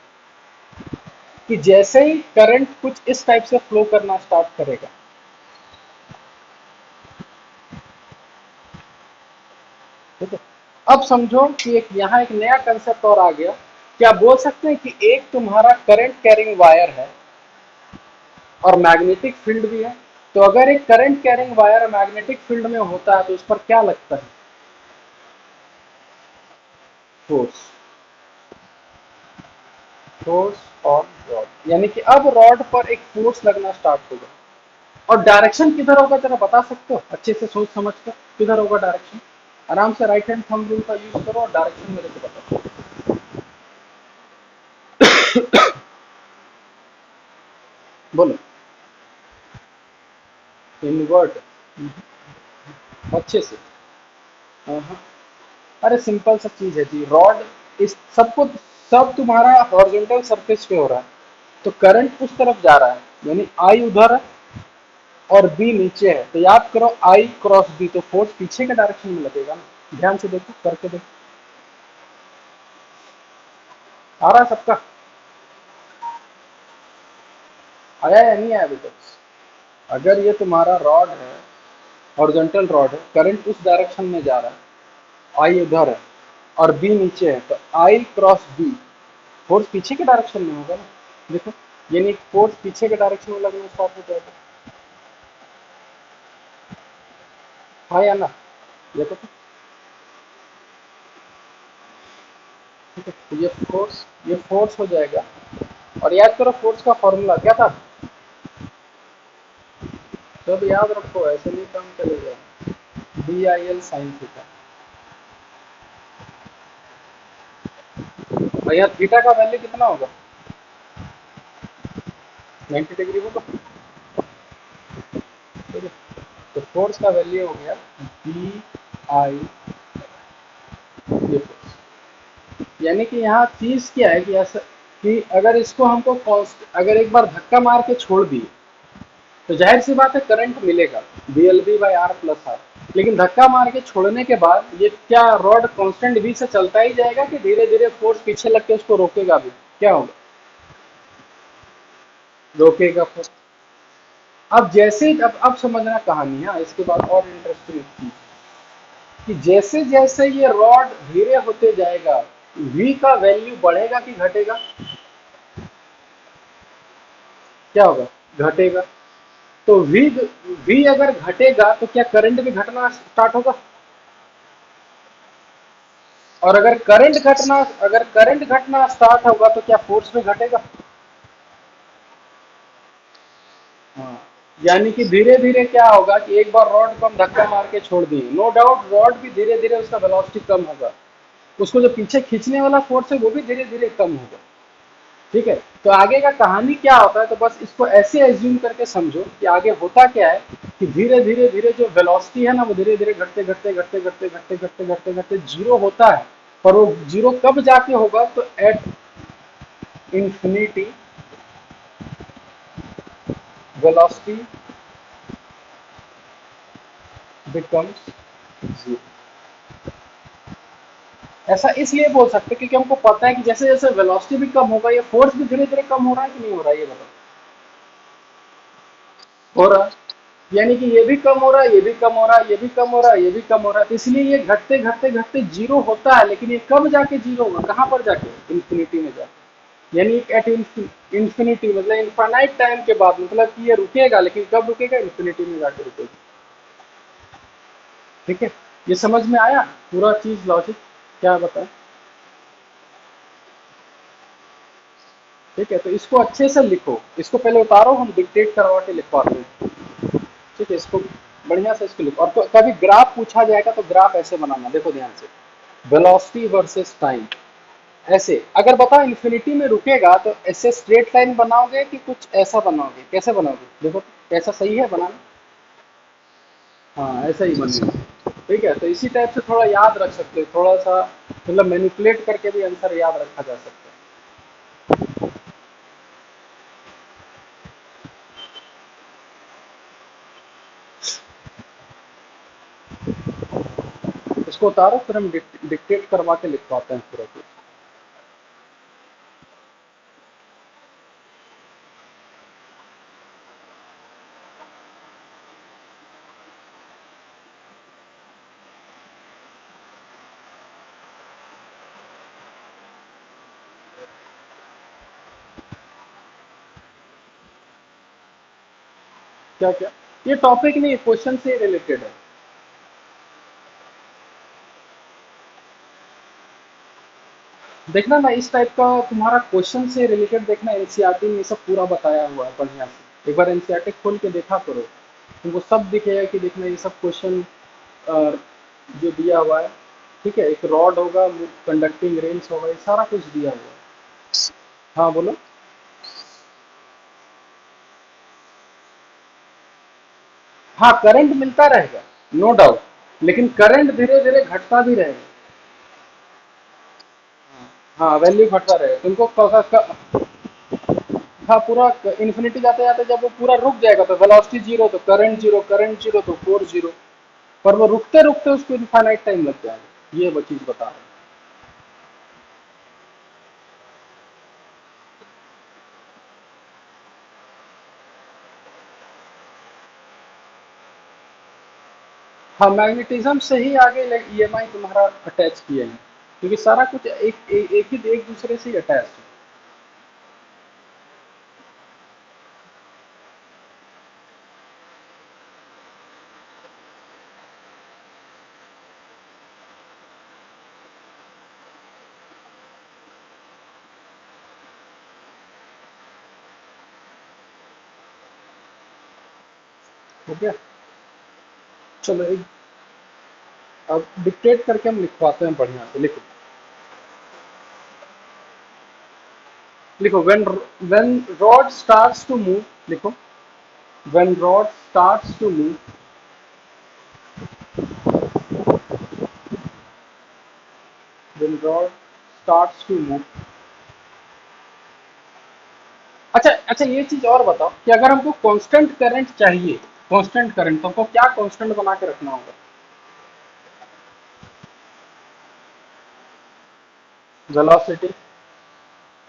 कि जैसे ही करंट कुछ इस टाइप से फ्लो करना स्टार्ट करेगा, ठीक है। अब समझो कि एक यहाँ एक नया कंसेप्ट और आ गया। क्या बोल सकते हैं कि एक तुम्हारा करंट कैरिंग वायर है और मैग्नेटिक फील्ड भी है, तो अगर एक current carrying wire magnetic field में होता है तो उस पर क्या लगता है? फोर्स। फोर्स और रॉड, यानी कि अब रॉड पर एक फोर्स लगना स्टार्ट होगा, और डायरेक्शन किधर होगा जरा बता सकते हो अच्छे से सोच समझ कर, किधर होगा डायरेक्शन? आराम से राइट हैंड थंब रूल का यूज करो और डायरेक्शन मेरे को बताओ। बोलो। इनवर्ट। अच्छे से। हाँ हाँ। अरे सिंपल सा चीज है जी, रॉड इस सबको, सब तुम्हारा हॉरिजॉन्टल सरफेस पे हो रहा है, तो करंट उस तरफ जा रहा है, यानी आई उधर है और बी नीचे है, तो याद करो आई क्रॉस बी, तो फोर्स पीछे के डायरेक्शन में लगेगा ना। ध्यान से देखो, करके देखो। आ रहा है सबका? आया या नहीं आया अभी तक? अगर ये तुम्हारा रॉड है, हॉरिजॉन्टल रॉड है, करंट उस डायरेक्शन में जा रहा है, आई उधर है और बी नीचे है, तो आई क्रॉस बी, फोर्स पीछे के डायरेक्शन में होगा ना। देखो, यानी फोर्स पीछे के डायरेक्शन में लगना स्टार्ट हो जाएगा। हाँ या ना? देखो तो। ठीक है, तो ये फोर्स हो जाएगा। और याद करो फोर्स का फॉर्मूला क्या था? सब याद रखो, ऐसे नहीं काम चलेगा। B I L sine theta. भैया थीटा का वैल्यू कितना होगा? 90 डिग्री होगा। ठीक है, तो फोर्स का वैल्यू हो गया बी आई, ये फोर्स। यानी कि यहाँ चीज क्या है कि ऐसा, कि अगर इसको हमको अगर एक बार धक्का मार के छोड़ दिए, तो जाहिर सी बात है करंट मिलेगा, B L B by R plus R. लेकिन धक्का मार के छोड़ने के बाद ये क्या रॉड कांस्टेंट बी से चलता ही जाएगा कि धीरे धीरे फोर्स पीछे लग के उसको रोकेगा भी? क्या होगा? रोकेगा फोर्स। अब जैसे अब समझना कहानी है, इसके बाद और इंटरेस्टिंग चीज, कि जैसे जैसे ये रॉड धीरे होते जाएगा, v का वैल्यू बढ़ेगा कि घटेगा? क्या होगा? घटेगा। तो v अगर घटेगा तो क्या करंट भी घटना स्टार्ट होगा? और अगर करंट घटना स्टार्ट होगा तो क्या फोर्स भी घटेगा? हाँ। यानी कि धीरे धीरे क्या होगा कि एक बार रॉड को हम धक्का मार के छोड़ दिए, नो डाउट रॉड भी धीरे धीरे उसका वेलोसिटी कम होगा, उसको जो पीछे खींचने वाला फोर्स है वो भी धीरे धीरे कम होगा। ठीक है, तो आगे का कहानी क्या होता है, तो बस इसको ऐसे एज्यूम करके समझो कि आगे होता क्या है, कि धीरे धीरे धीरे जो वेलोसिटी है ना, वो धीरे धीरे घटते घटते घटते घटते घटते घटते घटते घटते जीरो होता है। पर वो जीरो कब जाके होगा, तो at infinity velocity becomes zero. ऐसा इसलिए बोल सकते हैं क्योंकि हमको पता है कि जैसे जैसे वेलोसिटी भी कम होगा, ये फोर्स भी धीरे धीरे कम हो रहा है कि नहीं हो रहा है, ये बताओ। हो रहा है। यानी कि ये भी कम हो रहा है, ये भी कम हो रहा है, ये भी कम हो रहा है, ये भी कम हो रहा है, तो इसलिए ये घटते घटते घटते जीरो होता है। लेकिन ये कब जाके जीरो होगा, कहाँ पर जाके? इंफिनिटी में जाके। यानी एट इंफिनिटी मतलब इनफाइनाइट टाइम के बाद, मतलब कि ये रुकेगा, लेकिन कब रुकेगा? इंफिनिटी में जाके रुकेगा। ठीक है, ये समझ में आया पूरा चीज, लॉजिक क्या बताए? ठीक है, तो इसको अच्छे से लिखो, इसको पहले उतारो, हम डिक्टेट करवा के लिखवाते हैं। ठीक है, इसको बढ़िया से इसको लिखो, और तो कभी ग्राफ पूछा जाएगा तो ग्राफ ऐसे बनाना, देखो ध्यान से, वेलोसिटी वर्सेस टाइम। ऐसे अगर बताओ इन्फिनिटी में रुकेगा तो ऐसे स्ट्रेट लाइन बनाओगे कि कुछ ऐसा बनाओगे? कैसे बनाओगे देखो, कैसा सही है बनाना? हाँ, ऐसा ही बनेगा। ठीक है, तो इसी टाइप से थोड़ा याद रख सकते हो, थोड़ा सा मतलब मैनिपुलेट करके भी आंसर याद रखा जा सकता है। इसको उतारो, फिर हम डिक्टेट करवा के लिखवाते हैं पूरा कुछ। क्या क्या? ये टॉपिक नहीं, क्वेश्चन से रिलेटेड है। देखना ना, इस टाइप का तुम्हारा क्वेश्चन से रिलेटेड देखना, एनसीईआरटी में ये सब पूरा बताया हुआ है बढ़िया से, एक बार एनसीईआरटी खोल के देखा करो। तुमको सब दिखेगा कि देखना ये सब क्वेश्चन जो दिया हुआ है, ठीक है। एक रॉड होगा, कंडक्टिंग रेंज होगा, ये सारा कुछ दिया हुआ है। हाँ बोलो। हाँ करंट मिलता रहेगा, नो डाउट, लेकिन करंट धीरे धीरे घटता भी रहेगा। हाँ वैल्यू घटता रहेगा तुमको हाँ पूरा इन्फिनिटी जाते जाते जब वो पूरा रुक जाएगा तो वेलोसिटी जीरो तो करंट जीरो, करंट जीरो तो फोर्स जीरो। पर वो रुकते रुकते उसको इनफाइनाइट टाइम लग जाएगा, ये वो चीज बता रहे हैं। हाँ मैग्नेटिज्म से ही आगे ईएमआई तुम्हारा अटैच किए हैं, क्योंकि सारा कुछ एक ही एक दूसरे से ही अटैच है। हो गया। चलो एक अब डिक्टेट करके हम लिखवाते हैं बढ़िया से। लिखो, लिखो when rod starts to move, लिखो when rod starts to move, when rod starts to move. अच्छा अच्छा, ये चीज और बताओ कि अगर हमको कांस्टेंट करंट चाहिए, कांस्टेंट करंट, तो हमको क्या कांस्टेंट बना के रखना होगा? वेलोसिटी।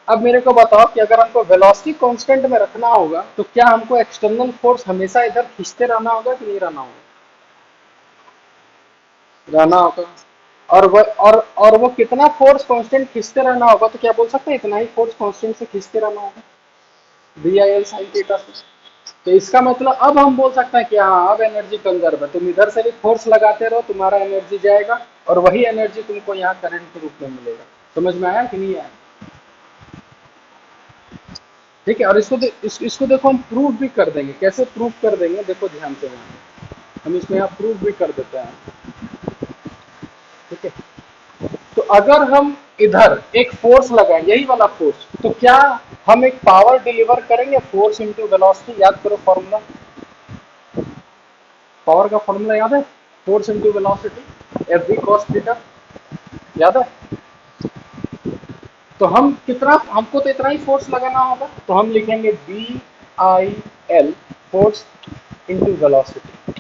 अब मेरे को बताओ कि अगर हमको वेलोसिटी कांस्टेंट में रखना होगा तो क्या हमको एक्सटर्नल फोर्स हमेशा इधर खींचते रहना होगा कि नहीं रहना होगा? रहना होगा। और वो कितना फोर्स कांस्टेंट खींचते रहना होगा, तो क्या बोल सकते हैं इतना ही फोर्स कांस्टेंट से खींचते रहना होगा, V I L sine theta से। तो इसका मतलब अब हम बोल सकते हैं कि हाँ अब एनर्जी कंजर्व है, तुम इधर से भी फोर्स लगाते रहो, तुम्हारा एनर्जी जाएगा और वही एनर्जी तुमको यहाँ करंट के रूप में मिलेगा। समझ में आया कि नहीं आया? ठीक है। और इसको देखो हम प्रूव भी कर देंगे। कैसे प्रूव कर देंगे, देखो ध्यान से यहाँ हम इसमें यहाँ प्रूव भी कर देते हैं। ठीक है। तो अगर हम इधर एक फोर्स लगाएं, यही वाला फोर्स, तो क्या हम एक पावर डिलीवर करेंगे? Force into velocity. याद करो फॉर्मूला, पावर का फॉर्मूला याद है? Force into velocity, F V cos theta, याद है? तो हम कितना, हमको तो इतना ही फोर्स लगाना होगा, तो हम लिखेंगे B I L, force into velocity.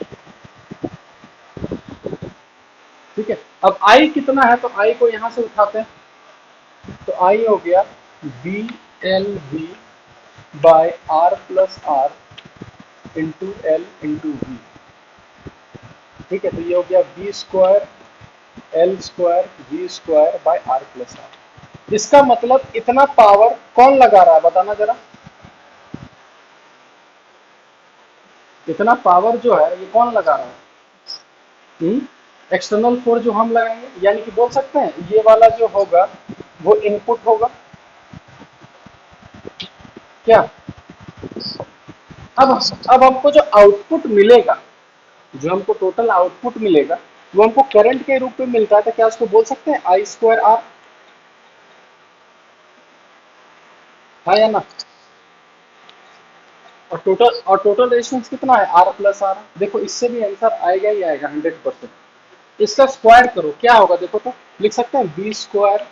ठीक है। अब आई कितना है, तो आई को यहां से उठाते हैं, तो आई हो गया B L V by R plus R into L into V. ठीक है। तो ये हो गया B square L square V square by R plus R. इसका मतलब इतना पावर कौन लगा रहा है, बताना जरा। इतना पावर जो है ये कौन लगा रहा है? एक्सटर्नल फोर्स जो हम लगाएंगे, यानी कि बोल सकते हैं ये वाला जो होगा वो इनपुट होगा। क्या? अब अब हमको जो आउटपुट मिलेगा, जो हमको टोटल आउटपुट मिलेगा, वो हमको करंट के रूप में मिलता है, तो क्या उसको बोल सकते हैं आई स्क्वायर आर? हाँ या ना? और टोटल रेजिस्टेंस कितना है, आर प्लस आर। देखो इससे भी आंसर आएगा ही आएगा 100%। इसका स्क्वायर करो क्या होगा, देखो तो लिख सकते हैं B square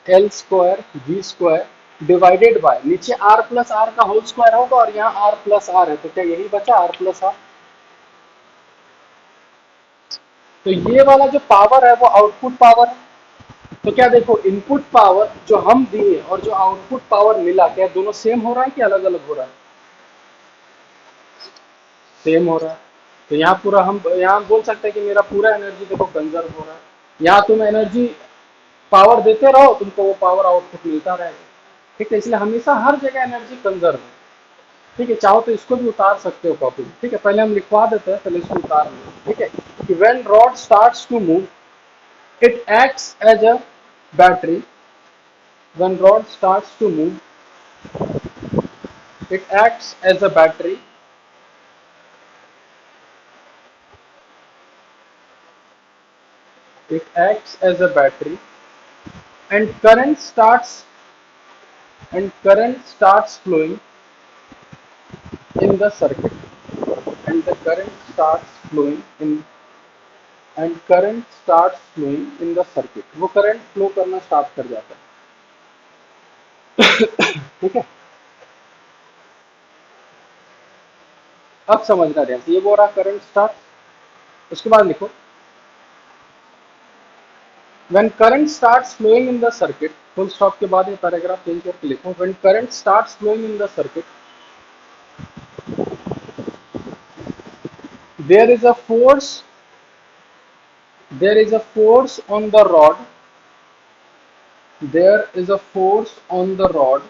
L square V square divided by, नीचे आर प्लस आर का होल स्क्वायर होगा और यहाँ आर प्लस आर है, तो क्या यही बचा आर प्लस आर। तो ये वाला जो पावर है वो आउटपुट पावर है। तो क्या देखो, इनपुट पावर जो हम दिए और जो आउटपुट पावर मिला, क्या दोनों सेम हो रहा है कि अलग अलग हो रहा है? सेम हो रहा है। तो यहाँ पूरा हम यहाँ बोल सकते हैं कि मेरा पूरा एनर्जी देखो कंजर्व हो रहा है। यहाँ तुम एनर्जी पावर देते रहो, तुमको वो पावर आउटपुट मिलता रहेगा। ठीक है। इसलिए हमेशा हर जगह एनर्जी कंजर्व है। ठीक है। चाहो तो इसको भी उतार सकते हो कॉपी में। ठीक है। पहले हम लिखवा देते हैं, पहले इसको उतार लें। ठीक है। कि when rod starts to move, it acts as a battery. When rod starts to move, it acts as a battery it acts as a battery, and current starts flowing in the circuit, and the current starts flowing in and current start flowing in the circuit, वो current flow करना start कर जाता है। ठीक है, अब समझना ध्यान से, ये बोल रहा करंट स्टार्ट। उसके बाद लिखो when current starts flowing in the circuit, full stop के बाद ये पैराग्राफ चेंज करके लिखो, when current starts flowing in the circuit there is a force there is a force on the rod there is a force on the rod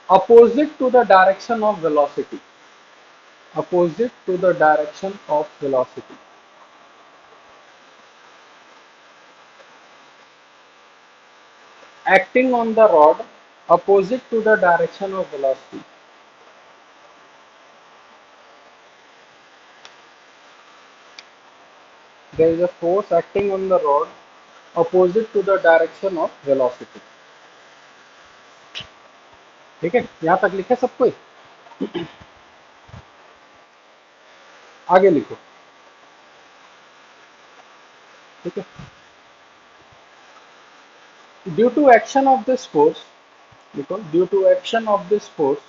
opposite to the direction of velocity, opposite to the direction of velocity, acting on the rod opposite to the direction of velocity. There is a force acting on the rod opposite to the direction of velocity. ठीक है, यहां तक लिखे सब कोई? आगे लिखो। ठीक है, due to action of this force, लिखो due to action of this force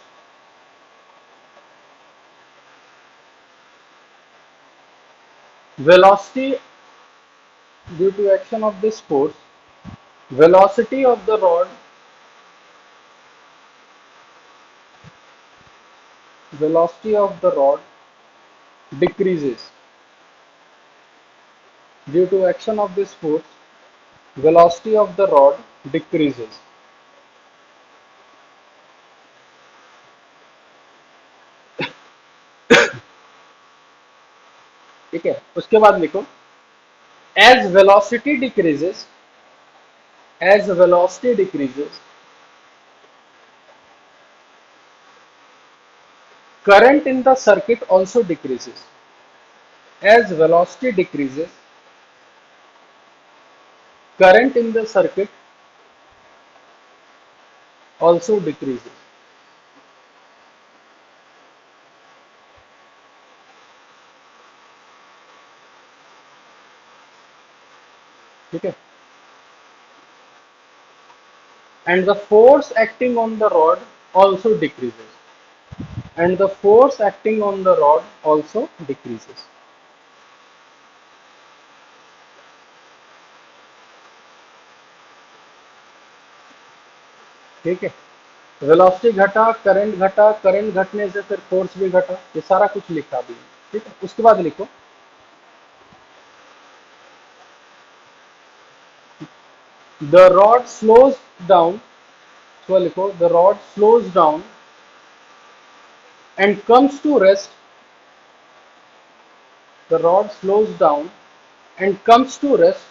velocity, due to action of this force velocity of the rod, velocity of the rod decreases, due to action of this force velocity of the rod decreases. ठीक है, उसके बाद लिखो as velocity decreases, as velocity decreases current in the circuit also decreases, as velocity decreases current in the circuit also decreases. ठीक है, and the force acting on the rod also decreases, and the force acting on the rod also decreases. ठीक है, velocity घटा, current घटा, current घटने से फिर force भी घटा, ये सारा कुछ लिखा भी है। ठीक है, उसके बाद लिखो द रॉड स्लोज डाउन, तो लिखो the rod slows down and comes to rest, the rod slows down and comes to rest,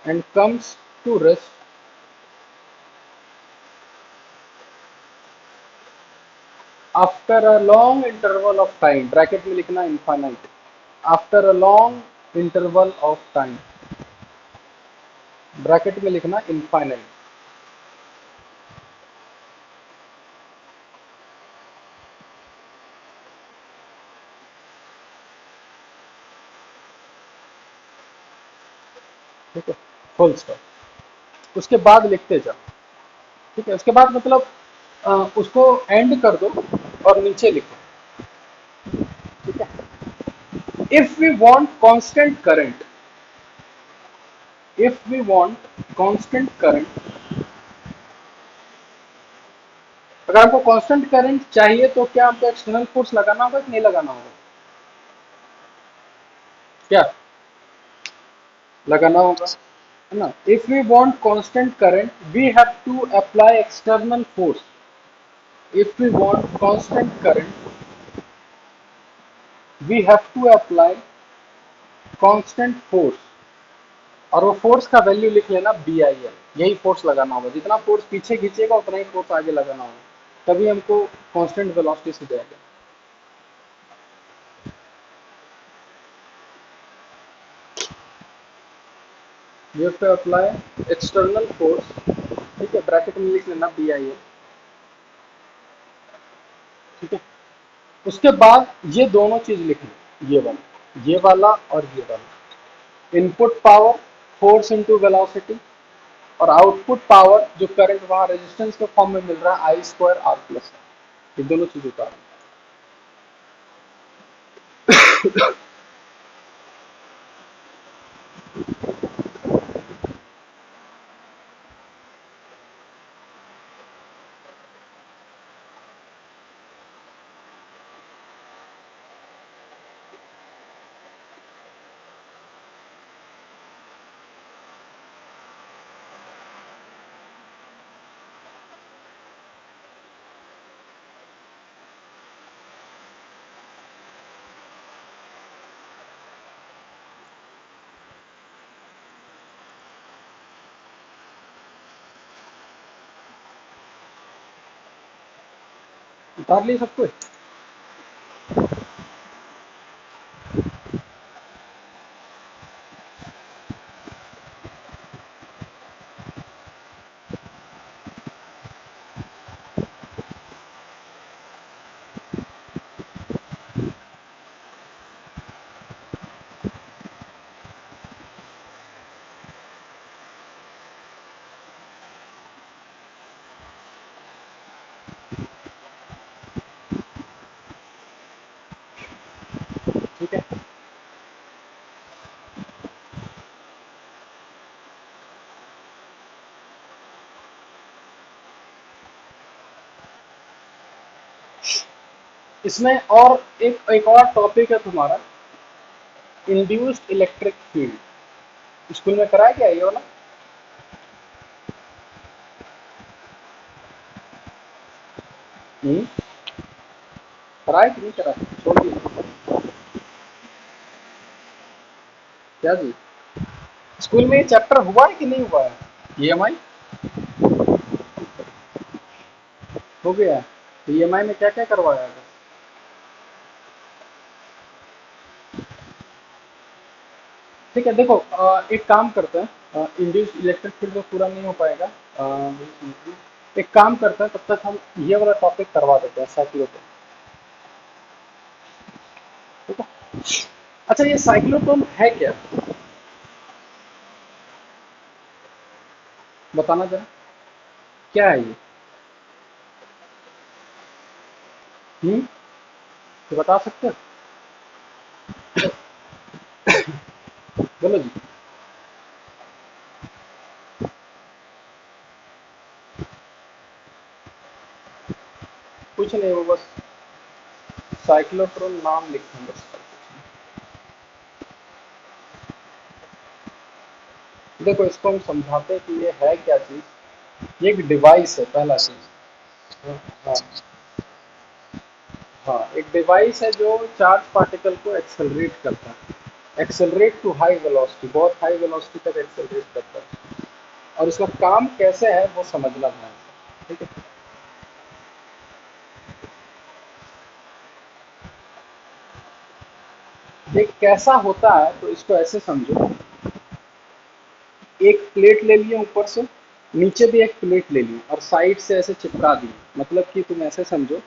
and comes to rest after a long interval of time, bracket में लिखना infinite, after a long interval of time, bracket में लिखना infinite. ठीक है, full stop. उसके बाद लिखते जाओ। ठीक है, उसके बाद मतलब उसको एंड कर दो और नीचे लिखो। ठीक है, if we want constant current, if we want constant current, अगर आपको कांस्टेंट करंट चाहिए तो क्या आपको एक्सटर्नल फोर्स लगाना होगा कि नहीं लगाना होगा? क्या लगाना होगा, है ना? If we want constant current we have to apply external force, if we want constant current we have to apply constant force, और वो फोर्स का वैल्यू लिख लेना बी आई एल, यही फोर्स लगाना होगा, जितना फोर्स पीछे खींचेगा उतना ही फोर्स आगे लगाना होगा, तभी हमको कांस्टेंट वेलोसिटी से जाएगा। ये पे अप्लाई एक्सटर्नल फोर्स, ठीक है, ब्रैकेट में लिख लेना बी आई है, ठीक है। उसके बाद ये दोनों चीज लिख लो, ये वाला और ये वाला। Input power force into velocity, और आउटपुट पावर जो करंट वहां रेजिस्टेंस के फॉर्म में मिल रहा है आई स्क्वायर आर प्लस, ये दोनों चीज उतारो। उतार लिए सब कुछ? ठीक है, इसमें और एक और टॉपिक है तुम्हारा, इंड्यूस्ड इलेक्ट्रिक फील्ड। स्कूल में कराया क्या ये वाला? हम्म, कराया कि नहीं कराया, छोड़ दिया? क्या जी, स्कूल में ये चैप्टर हुआ है कि नहीं हुआ है, ईएमआई? हो गया। तो ईएमआई में क्या क्या करवाया है? ठीक है, देखो एक काम करते हैं, इंड्यूस इलेक्ट्रिक फील्ड तो पूरा नहीं हो पाएगा। एक काम करते हैं, तब तक हम ये वाला टॉपिक करवा देते हैं साइक्लोटोन, ठीक है। अच्छा, ये साइक्लोटोन है क्या, बताना जरा, क्या है ये? हम्म, तो बता सकते हो? बोलो जी। कुछ नहीं, वो बस साइक्लोट्रॉन नाम लिखते हैं बस। देखो, इसको हम समझाते हैं कि ये है क्या चीज। ये एक डिवाइस है, पहला चीज। हाँ, हाँ, हाँ, एक डिवाइस है जो चार्ज पार्टिकल को एक्सेलरेट करता है, एक्सेलरेट टू हाई वेलोसिटी, बहुत हाई वेलोसिटी तक एक्सेलरेट करता है। और इसका काम कैसे है वो समझना ध्यान से, ठीक है। देख कैसा होता है, तो इसको ऐसे समझो, एक प्लेट ले लिए ऊपर से, नीचे भी एक प्लेट ले ली और साइड से ऐसे चिपका दी। मतलब कि तुम ऐसे समझो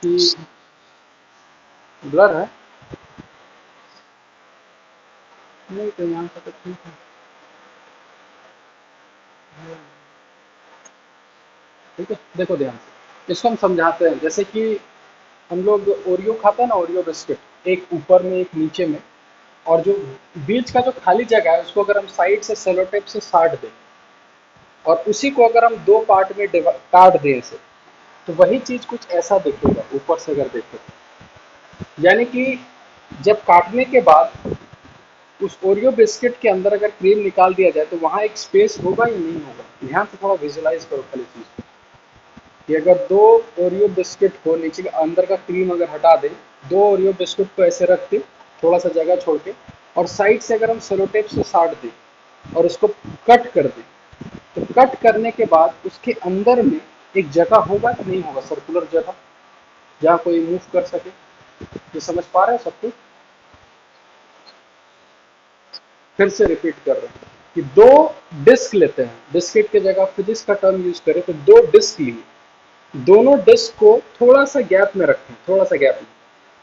कि ब्लर है, नहीं तो यहाँ का तो ठीक है। ठीक है, देखो ध्यान से इसको हम समझाते हैं, जैसे कि हम लोग ओरियो खाते हैं ना, ओरियो बिस्किट, एक ऊपर में एक नीचे में, और जो बीच का जो खाली जगह है उसको अगर हम साइड से सेलो टेप से साट दें, और उसी को अगर हम दो पार्ट में काट दें ऐसे, तो वही चीज कुछ ऐसा दिखेगा ऊपर से अगर देखें तो। यानी कि जब काटने के बाद उस ओरियो बिस्किट के अंदर अगर क्रीम निकाल दिया जाए तो वहां एक स्पेस होगा या नहीं होगा? ध्यान से थोड़ा विजुलाइज करो खाली चीज को, कि अगर दो ओरियो बिस्किट को नीचे के अंदर का क्रीम अगर हटा दें, दो ओरियो बिस्कुट को ऐसे रख के थोड़ा सा जगह छोड़ के, और साइड से अगर हम सेलोटेप से साट दें और उसको कट कर दें, तो कट करने के बाद उसके अंदर में एक जगह होगा कि नहीं होगा, सर्कुलर जगह, जहाँ कोई मूव कर सके। ये समझ पा रहे हो सब कुछ? फिर से रिपीट कर रहे हैं, कि दो डिस्क लेते हैं, डिस्केट की जगह फिजिक्स का टर्म यूज करें तो दो डिस्क लिए, दोनों डिस्क को थोड़ा सा गैप में रखें, थोड़ा सा गैप में,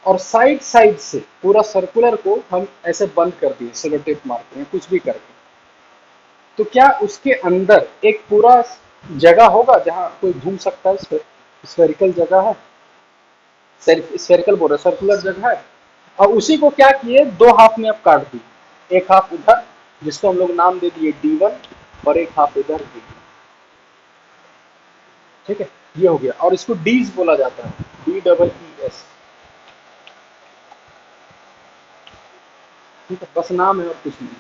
और साइड साइड से पूरा सर्कुलर को हम ऐसे बंद कर दिए सेलो टेप मार के, कुछ भी करके। तो क्या उसके अंदर एक पूरा जगह होगा जहां कोई घूम सकता है? स्फेरिकल जगह है, स्फेरिकल बोल रहे सर्कुलर जगह है। और उसी को क्या किए, दो हाफ में अब काट दिए, एक हाफ उधर जिसको हम लोग नाम दे दिए D1 और एक हाफ इधर D। ठीक है, ये हो गया। और इसको डीज बोला जाता है, DEES। ठीक है, बस नाम है और कुछ नहीं।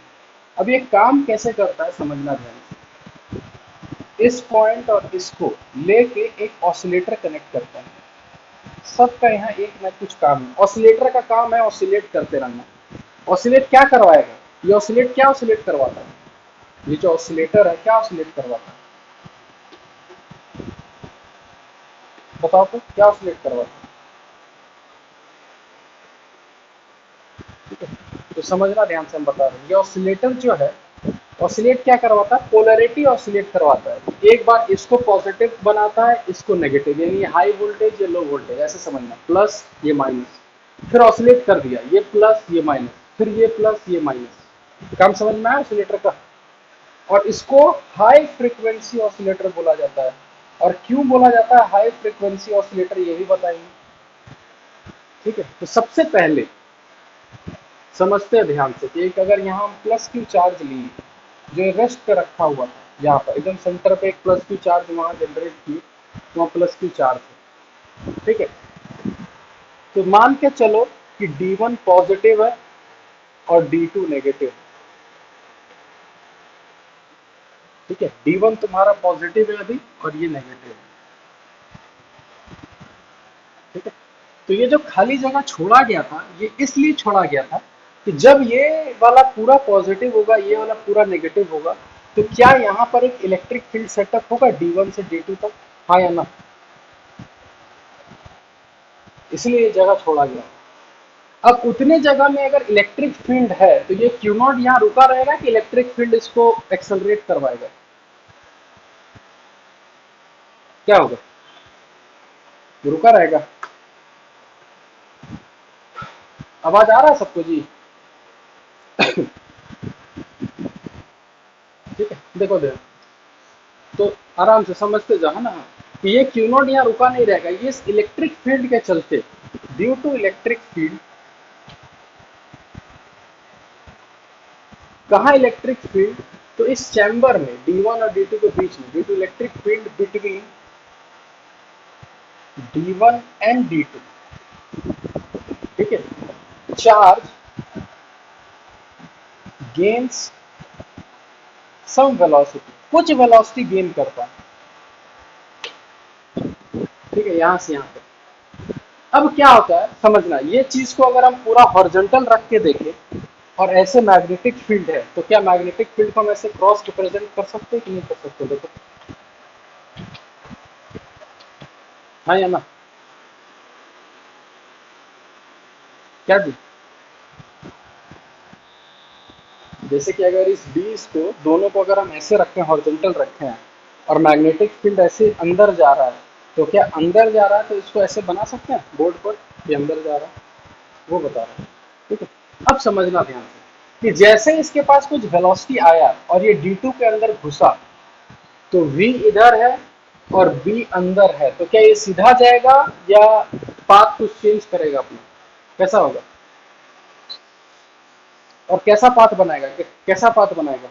अब ये काम कैसे करता है समझना ध्यान से। इस पॉइंट और इसको लेके एक ऑसिलेटर कनेक्ट करता है। सबका यहाँ एक ना कुछ काम है। ऑसिलेटर का काम है ऑसिलेट करते रहना। ऑसिलेट क्या करवाएगा? ये ऑसिलेट क्या ऑसिलेट करवाता है? ये जो ऑसिलेटर है क्या ऑसिलेट करवाता है? बताओ तो क्या ऑसिलेट करवाता है? ठीक है, तो समझना ध्यान से हम बता रहे हैं। ये ऑसिलेटर जो है, ऑसिलेट क्या करवाता है? पोलैरिटी ऑसिलेट करवाता है। एक बार इसको पॉजिटिव बनाता है, इसको नेगेटिव, यानी हाई वोल्टेज या लो वोल्टेज, ऐसे समझना, प्लस ये माइनस। फिर ऑसिलेट कर दिया, ये प्लस ये माइनस, फिर ये प्लस ये माइनस। काम समझ में आया ऑसिलेटर का? और इसको हाई फ्रीक्वेंसी ऑसिलेटर बोला जाता है। और क्यों बोला जाता है हाई फ्रीक्वेंसी ऑसिलेटर, ये भी बताएंगे। ठीक है, तो सबसे पहले समझते हैं ध्यान से कि एक अगर यहाँ हम प्लस क्यू चार्ज लिए, जो रेस्ट पे रखा हुआ था, यहाँ पर एकदम सेंटर पे एक प्लस क्यू चार्ज वहां जनरेट की, वहां प्लस क्यू चार्ज है। ठीक है, तो मान के चलो कि D1 पॉजिटिव है और D2 नेगेटिव है। ठीक है, D1 तुम्हारा पॉजिटिव है अभी और ये नेगेटिव है। ठीक है, तो ये जो खाली जगह छोड़ा गया था, ये इसलिए छोड़ा गया था कि जब ये वाला पूरा पॉजिटिव होगा, ये वाला पूरा नेगेटिव होगा, तो क्या यहाँ पर एक इलेक्ट्रिक फील्ड सेटअप होगा D1 से D2 तक? हाँ या ना? इसलिए ये जगह छोड़ा गया। अब उतने जगह में अगर इलेक्ट्रिक फील्ड है तो ये क्यू नॉट यहाँ रुका रहेगा कि इलेक्ट्रिक फील्ड इसको एक्सेलरेट करवाएगा? क्या होगा? रुका रहेगा। आवाज आ रहा है सबको जी? ठीक है, देखो देखो, तो आराम से समझते जाओ ना कि ये क्यू नॉट यहाँ रुका नहीं रहेगा। ये इलेक्ट्रिक फील्ड के चलते, ड्यू टू इलेक्ट्रिक फील्ड, कहाँ इलेक्ट्रिक फील्ड? तो इस चैम्बर में D1 और D2 के बीच में, due to electric field between D1 and D2। ठीक है, चार्ज गेन्स सम वेलोसिटी, कुछ वेलोसिटी गेन करता है। ठीक है, यहां से यहां तक। अब क्या होता है समझना, ये चीज को अगर हम पूरा हॉरिजॉन्टल रख के देखें और ऐसे मैग्नेटिक फील्ड है, तो क्या मैग्नेटिक फील्ड को हम ऐसे क्रॉस रिप्रेजेंट कर सकते हैं कि नहीं कर सकते? देखो, हाँ या ना? क्या जी? जैसे कि अगर इस बीस को दोनों को अगर हम ऐसे रखें, हॉरिजॉन्टल रखे हैं, और मैग्नेटिक फील्ड ऐसे अंदर जा रहा है, तो क्या अंदर जा रहा है तो इसको ऐसे बना सकते हैं बोर्ड पर, ये अंदर जा रहा है, वो बता रहा है। ठीक है, अब समझना ध्यान से कि जैसे इसके पास कुछ वेलोसिटी आया और ये D2 के अंदर घुसा, तो V इधर है और B अंदर है, तो क्या ये सीधा जाएगा या पाथ कुछ चेंज करेगा अपना? कैसा होगा? और कैसा पाथ बनाएगा? कैसा पाथ बनाएगा?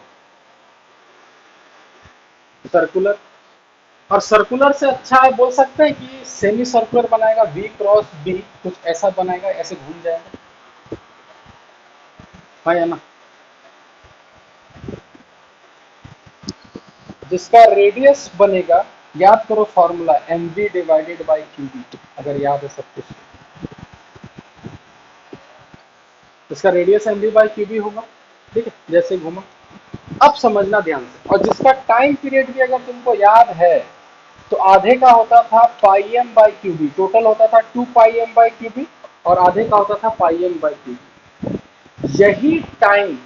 सर्कुलर। और सर्कुलर से अच्छा है बोल सकते हैं कि सेमी सर्कुलर बनाएगा, V क्रॉस B, कुछ ऐसा बनाएगा, ऐसे घूम जाएगा। हाँ या ना? जिसका रेडियस बनेगा, याद करो formula, mv divided by qb, अगर याद है सब कुछ। इसका रेडियस mv बाई qb होगा। ठीक है, जैसे घूमा। अब समझना ध्यान से, और जिसका टाइम पीरियड भी अगर तुमको याद है, तो आधे का होता था पाई एम बाई क्यूबी, टोटल होता था 2 पाई एम बाई क्यूबी, और आधे का होता था पाई एम बाई क्यूबी। यही टाइम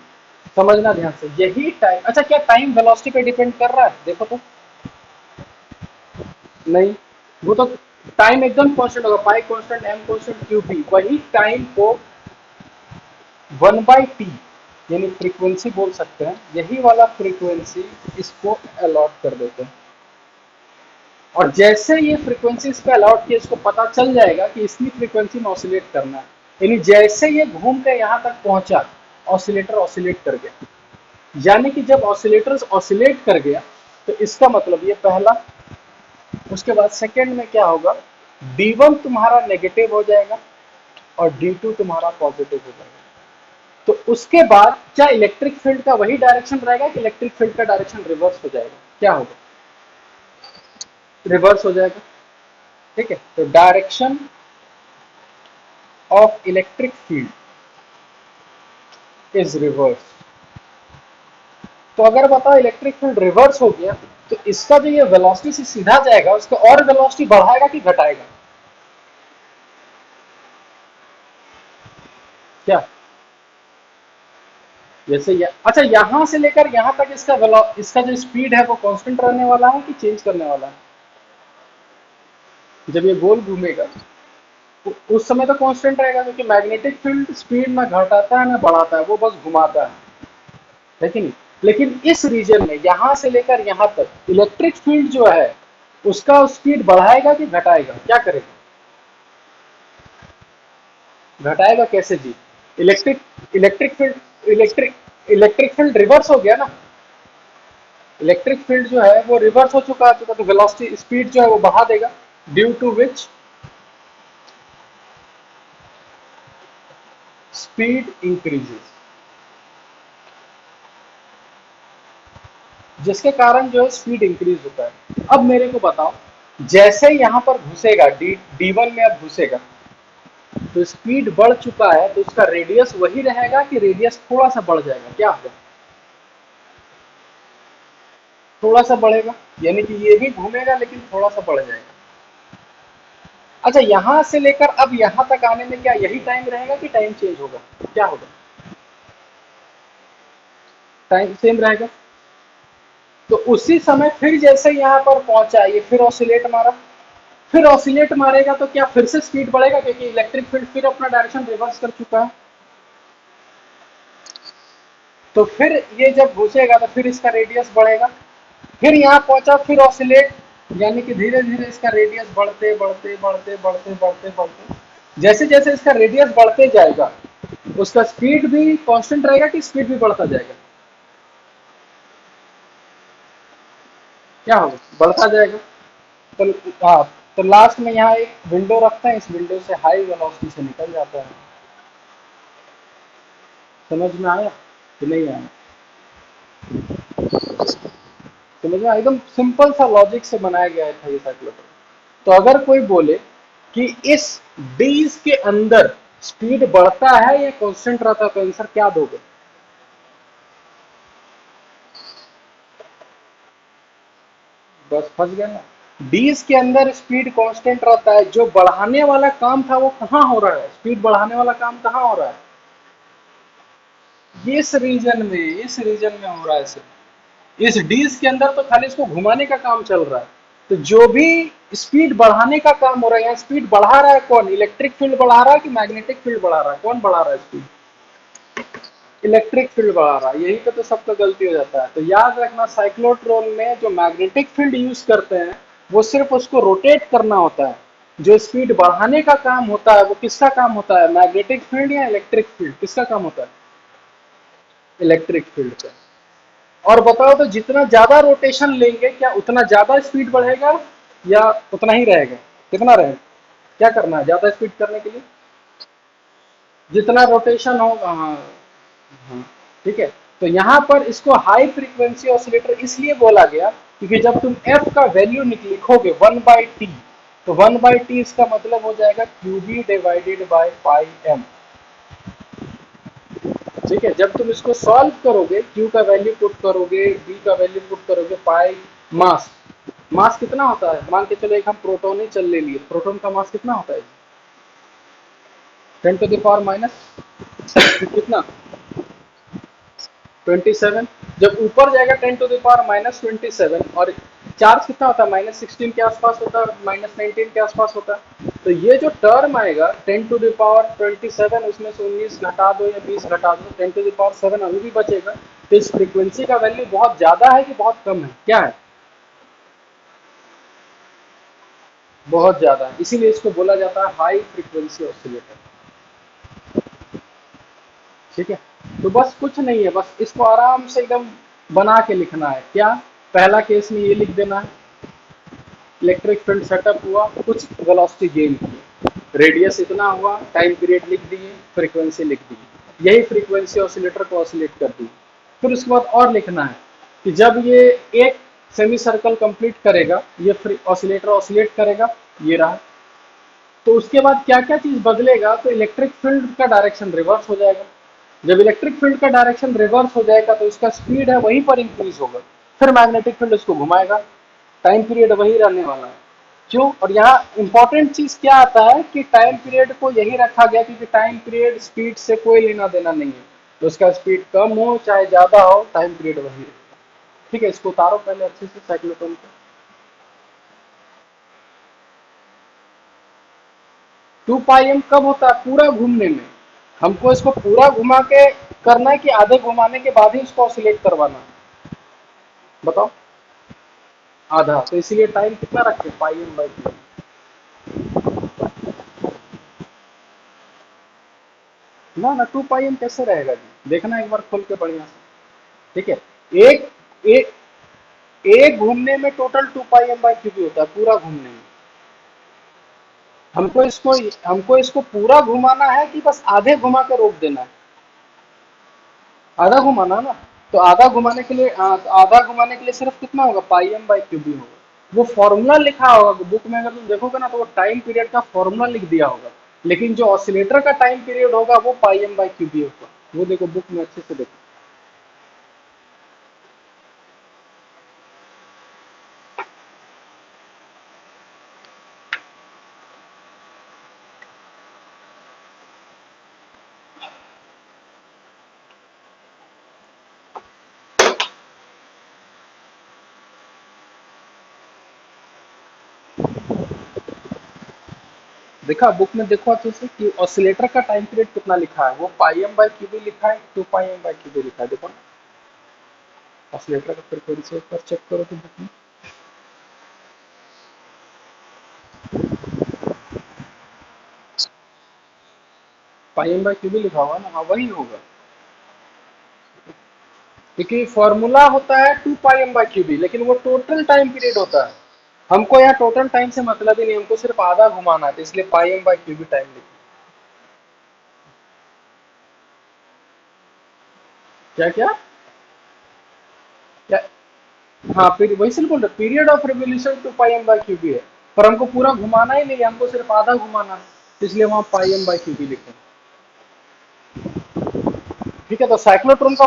समझना ध्यान से, यही टाइम, अच्छा क्या टाइम वेलोसिटी पे डिपेंड कर रहा है, देखो तो। नहीं, वो तो टाइम एकदम कांस्टेंट होगा, pi constant, M constant, Q P, वही टाइम को 1/t यानी फ्रीक्वेंसी बोल सकते हैं, यही वाला फ्रीक्वेंसी इसको अलॉट कर देते हैं। और जैसे ये फ्रीक्वेंसी इस पे अलॉट किया, इसको पता चल जाएगा कि इतनी फ्रीक्वेंसी में ऑसिलेट करना है, यानी जैसे ये घूम के यहाँ तक पहुंचा, ऑसिलेटर ऑसिलेट कर गया। यानी कि जब ऑसिलेटर ऑसिलेट कर गया तो इसका मतलब ये पहला, उसके बाद सेकंड में क्या होगा, D1 तुम्हारा नेगेटिव हो जाएगा और D2 तुम्हारा पॉजिटिव हो जाएगा। तो उसके बाद क्या इलेक्ट्रिक फील्ड का वही डायरेक्शन रहेगा कि इलेक्ट्रिक फील्ड का डायरेक्शन रिवर्स हो जाएगा, क्या होगा, रिवर्स हो जाएगा। ठीक है, तो direction of electric field is reverse. तो अगर बताओ इलेक्ट्रिक फील्ड रिवर्स हो गया, तो इसका जो ये वेलोसिटी से सीधा जाएगा, उसका और वेलोसिटी बढ़ाएगा कि घटाएगा, क्या, जैसे अच्छा यहां से लेकर यहां तक इसका जो स्पीड है वो कांस्टेंट रहने वाला है कि चेंज करने वाला है, जब ये गोल घूमेगा उस समय तो कांस्टेंट रहेगा, क्योंकि मैग्नेटिक फील्ड स्पीड ना घटाता है ना बढ़ाता है, वो बस घुमाता है कि नहीं। लेकिन इस रीजन में यहां से लेकर यहां तक इलेक्ट्रिक फील्ड जो है उसका स्पीड बढ़ाएगा कि घटाएगा, क्या करेगा, घटाएगा कैसे जी, electric electric field electric field reverse हो गया ना, इलेक्ट्रिक फील्ड जो है वो रिवर्स हो चुका है, तो वेलोसिटी स्पीड जो है वो बढ़ा देगा, due to which speed increases, जिसके कारण जो है स्पीड इंक्रीज होता है। अब मेरे को बताओ, जैसे यहां पर घुसेगा D1 में, अब घुसेगा तो स्पीड बढ़ चुका है, तो उसका रेडियस वही रहेगा कि रेडियस थोड़ा सा बढ़ जाएगा, क्या होगा, थोड़ा सा बढ़ेगा, यानी कि ये भी घूमेगा लेकिन थोड़ा सा बढ़ जाएगा। अच्छा यहां से लेकर अब यहां तक आने में क्या यही टाइम रहेगा कि टाइम चेंज होगा, क्या होगा, टाइम सेम रहेगा। तो उसी समय फिर जैसे यहाँ पर पहुंचा, ये फिर ऑसिलेट मारा, फिर ऑसिलेट मारेगा तो क्या फिर से स्पीड बढ़ेगा, क्योंकि इलेक्ट्रिक फील्ड फिर अपना डायरेक्शन रिवर्स कर चुका है। तो फिर ये जब घुसेगा तो फिर इसका रेडियस बढ़ेगा, फिर यहाँ पहुंचा, फिर ऑसिलेट, यानी कि धीरे धीरे इसका रेडियस बढ़ते बढ़ते बढ़ते बढ़ते बढ़ते बढ़ते, जैसे जैसे इसका रेडियस बढ़ते जाएगा उसका स्पीड भी कांस्टेंट रहेगा कि स्पीड भी बढ़ता जाएगा, क्या होगा, बढ़ता जाएगा। तो हाँ, तो लास्ट में यहाँ एक विंडो रखते हैं, इस विंडो से हाई वेलोसिटी से निकल जाता है। समझ में आया कि नहीं आया, समझ में एकदम सिंपल सा लॉजिक से बनाया गया था ये साइक्लोटॉन। तो अगर कोई बोले कि इस डीज के अंदर स्पीड बढ़ता है या कांस्टेंट रहता है, तो आंसर क्या दोगे, बस फंस गया ना। डीज के अंदर स्पीड कांस्टेंट रहता है, जो बढ़ाने वाला काम था वो कहाँ हो रहा है, स्पीड बढ़ाने वाला काम कहाँ हो रहा है, इस रीजन में हो रहा है सिर्फ। इस डीज के अंदर तो खाली इसको घुमाने का काम चल रहा है। तो जो भी स्पीड बढ़ाने का काम हो रहा है, यहाँ स्पीड बढ़ा रहा है कौन, इलेक्ट्रिक फील्ड बढ़ा रहा है कि मैग्नेटिक फील्ड बढ़ा रहा है, कौन बढ़ा रहा है स्पीड, इलेक्ट्रिक फील्ड बढ़ा रहा है। यही पे तो सबका गलती हो जाता है। तो याद रखना साइक्लोट्रॉन में जो मैग्नेटिक फील्ड यूज करते हैं वो सिर्फ उसको रोटेट करना होता है, जो स्पीड बढ़ाने का काम होता है वो किसका काम होता है, मैग्नेटिक फील्ड या इलेक्ट्रिक फील्ड, किसका काम होता है, इलेक्ट्रिक फील्ड का। और बताओ तो जितना ज्यादा रोटेशन लेंगे क्या उतना ज्यादा स्पीड बढ़ेगा या उतना ही रहेगा, कितना रहेगा, क्या करना है ज्यादा स्पीड करने के लिए, जितना रोटेशन होगा, हाँ हाँ, ठीक है। तो यहाँ पर इसको हाई फ्रीक्वेंसी ऑसिलेटर इसलिए बोला गया क्योंकि जब तुम एफ का वैल्यू लिखोगे 1/t, तो 1/t इसका मतलब हो जाएगा QB divided by pi M. ठीक है, जब तुम इसको सॉल्व करोगे, क्यू का वैल्यू पुट करोगे, बी का वैल्यू पुट करोगे, पाई मास, मास कितना होता है, मान के चलो एक हम प्रोटॉन ही चल ले लिए, प्रोटॉन का मास कितना होता है, 10 टू द पावर माइनस कितना, 27। जब ऊपर जाएगा 10⁻⁻27, और चार्ज कितना होता है, -16 के आसपास होता है, -19 के आसपास होता है। तो ये जो टर्म आएगा 10⁻27, उसमें से 19 घटा दो या 20 घटा दो, 10⁻7 अभी भी बचेगा। तो इस फ्रीक्वेंसी का वैल्यू बहुत ज्यादा है कि बहुत कम है, क्या है, बहुत ज्यादा है, इसीलिए इसको बोला जाता है हाई फ्रीक्वेंसी ऑसिलेटर। ठीक है। तो बस कुछ नहीं है, बस इसको आराम से एकदम बना के लिखना है। क्या, पहला केस में ये लिख देना है, इलेक्ट्रिक फील्ड सेटअप हुआ, कुछ वेलोसिटी गेन की, रेडियस इतना हुआ, टाइम पीरियड लिख दिए, फ्रीक्वेंसी लिख दी, यही फ्रीक्वेंसी ऑसिलेटर को ऑसिलेट कर दी। फिर उसके बाद और लिखना है कि जब ये एक सेमी सर्कल कंप्लीट करेगा, ये ऑसिलेटर ऑसिलेट करेगा, ये रहा, तो उसके बाद क्या क्या चीज बदलेगा, तो इलेक्ट्रिक फील्ड का डायरेक्शन रिवर्स हो जाएगा। जब इलेक्ट्रिक फील्ड का डायरेक्शन रिवर्स हो जाएगा तो उसका स्पीड है वहीं पर इंक्रीज होगा, फिर मैग्नेटिक फील्ड उसको घुमाएगा, टाइम पीरियड वही रहने वाला है। क्यों, और यहाँ इंपॉर्टेंट चीज क्या आता है कि टाइम पीरियड को यही रखा गया क्योंकि टाइम पीरियड स्पीड से कोई लेना देना नहीं है, तो उसका स्पीड कम हो चाहे ज्यादा हो, टाइम पीरियड वही रहेगा। ठीक है, इसको उतारो पहले अच्छे से साइक्लोटोन को। 2πm कब होता है, पूरा घूमने में। हमको इसको पूरा घुमा के करना है कि आधे घुमाने के बाद ही उसको ऑसिलेट करवाना है, बताओ। आधा, तो इसीलिए टाइम कितना रखे, πm/2। ना ना, 2πm कैसे रहेगा जी, देखना एक बार खोल के बढ़िया से। ठीक है, एक एक एक घूमने में टोटल 2πm/क्यूबी होता है, पूरा घूमने में। हमको इसको पूरा घुमाना है कि बस आधे घुमा के रोक देना है, आधा घुमाना है ना। तो आधा घुमाने के लिए आधा घुमाने के लिए सिर्फ कितना होगा, πm/क्यूबी होगा। वो फॉर्मूला लिखा होगा बुक में, अगर तुम देखोगे ना तो वो टाइम पीरियड का फॉर्मूला लिख दिया होगा, लेकिन जो ऑसिलेटर का टाइम पीरियड होगा वो πm/क्यूबी होगा। वो देखो बुक में अच्छे से देखो। देखा बुक में, देखो अच्छे से कि ऑसिलेटर का टाइम पीरियड कितना लिखा है, वो πm/क्यूबी लिखा है, 2πm/क्यूबी लिखा है, देखो ना। ऑसिलेटर का फ्रीक्वेंसी पर चेक करो तो बुक में πm/क्यूबी लिखा होगा ना, हाँ वही होगा। क्योंकि फॉर्मूला होता है 2πm/क्यूबी, लेकिन वो टोटल टाइम पीरियड होता है। हमको यहाँ टोटल टाइम से मतलब ही नहीं, हमको सिर्फ आधा घुमाना है, तो इसलिए πm/क्यूबी टाइम लिखा। क्या क्या क्या, हाँ वही से बोल रहे, पीरियड ऑफ रिवोल्यूशन 2πm/क्यूबी है, पर हमको पूरा घुमाना ही नहीं है, हमको सिर्फ आधा घुमाना है, तो इसलिए वहां πm/क्यूबी लिखे। ठीक है, तो साइक्लोट्रॉन का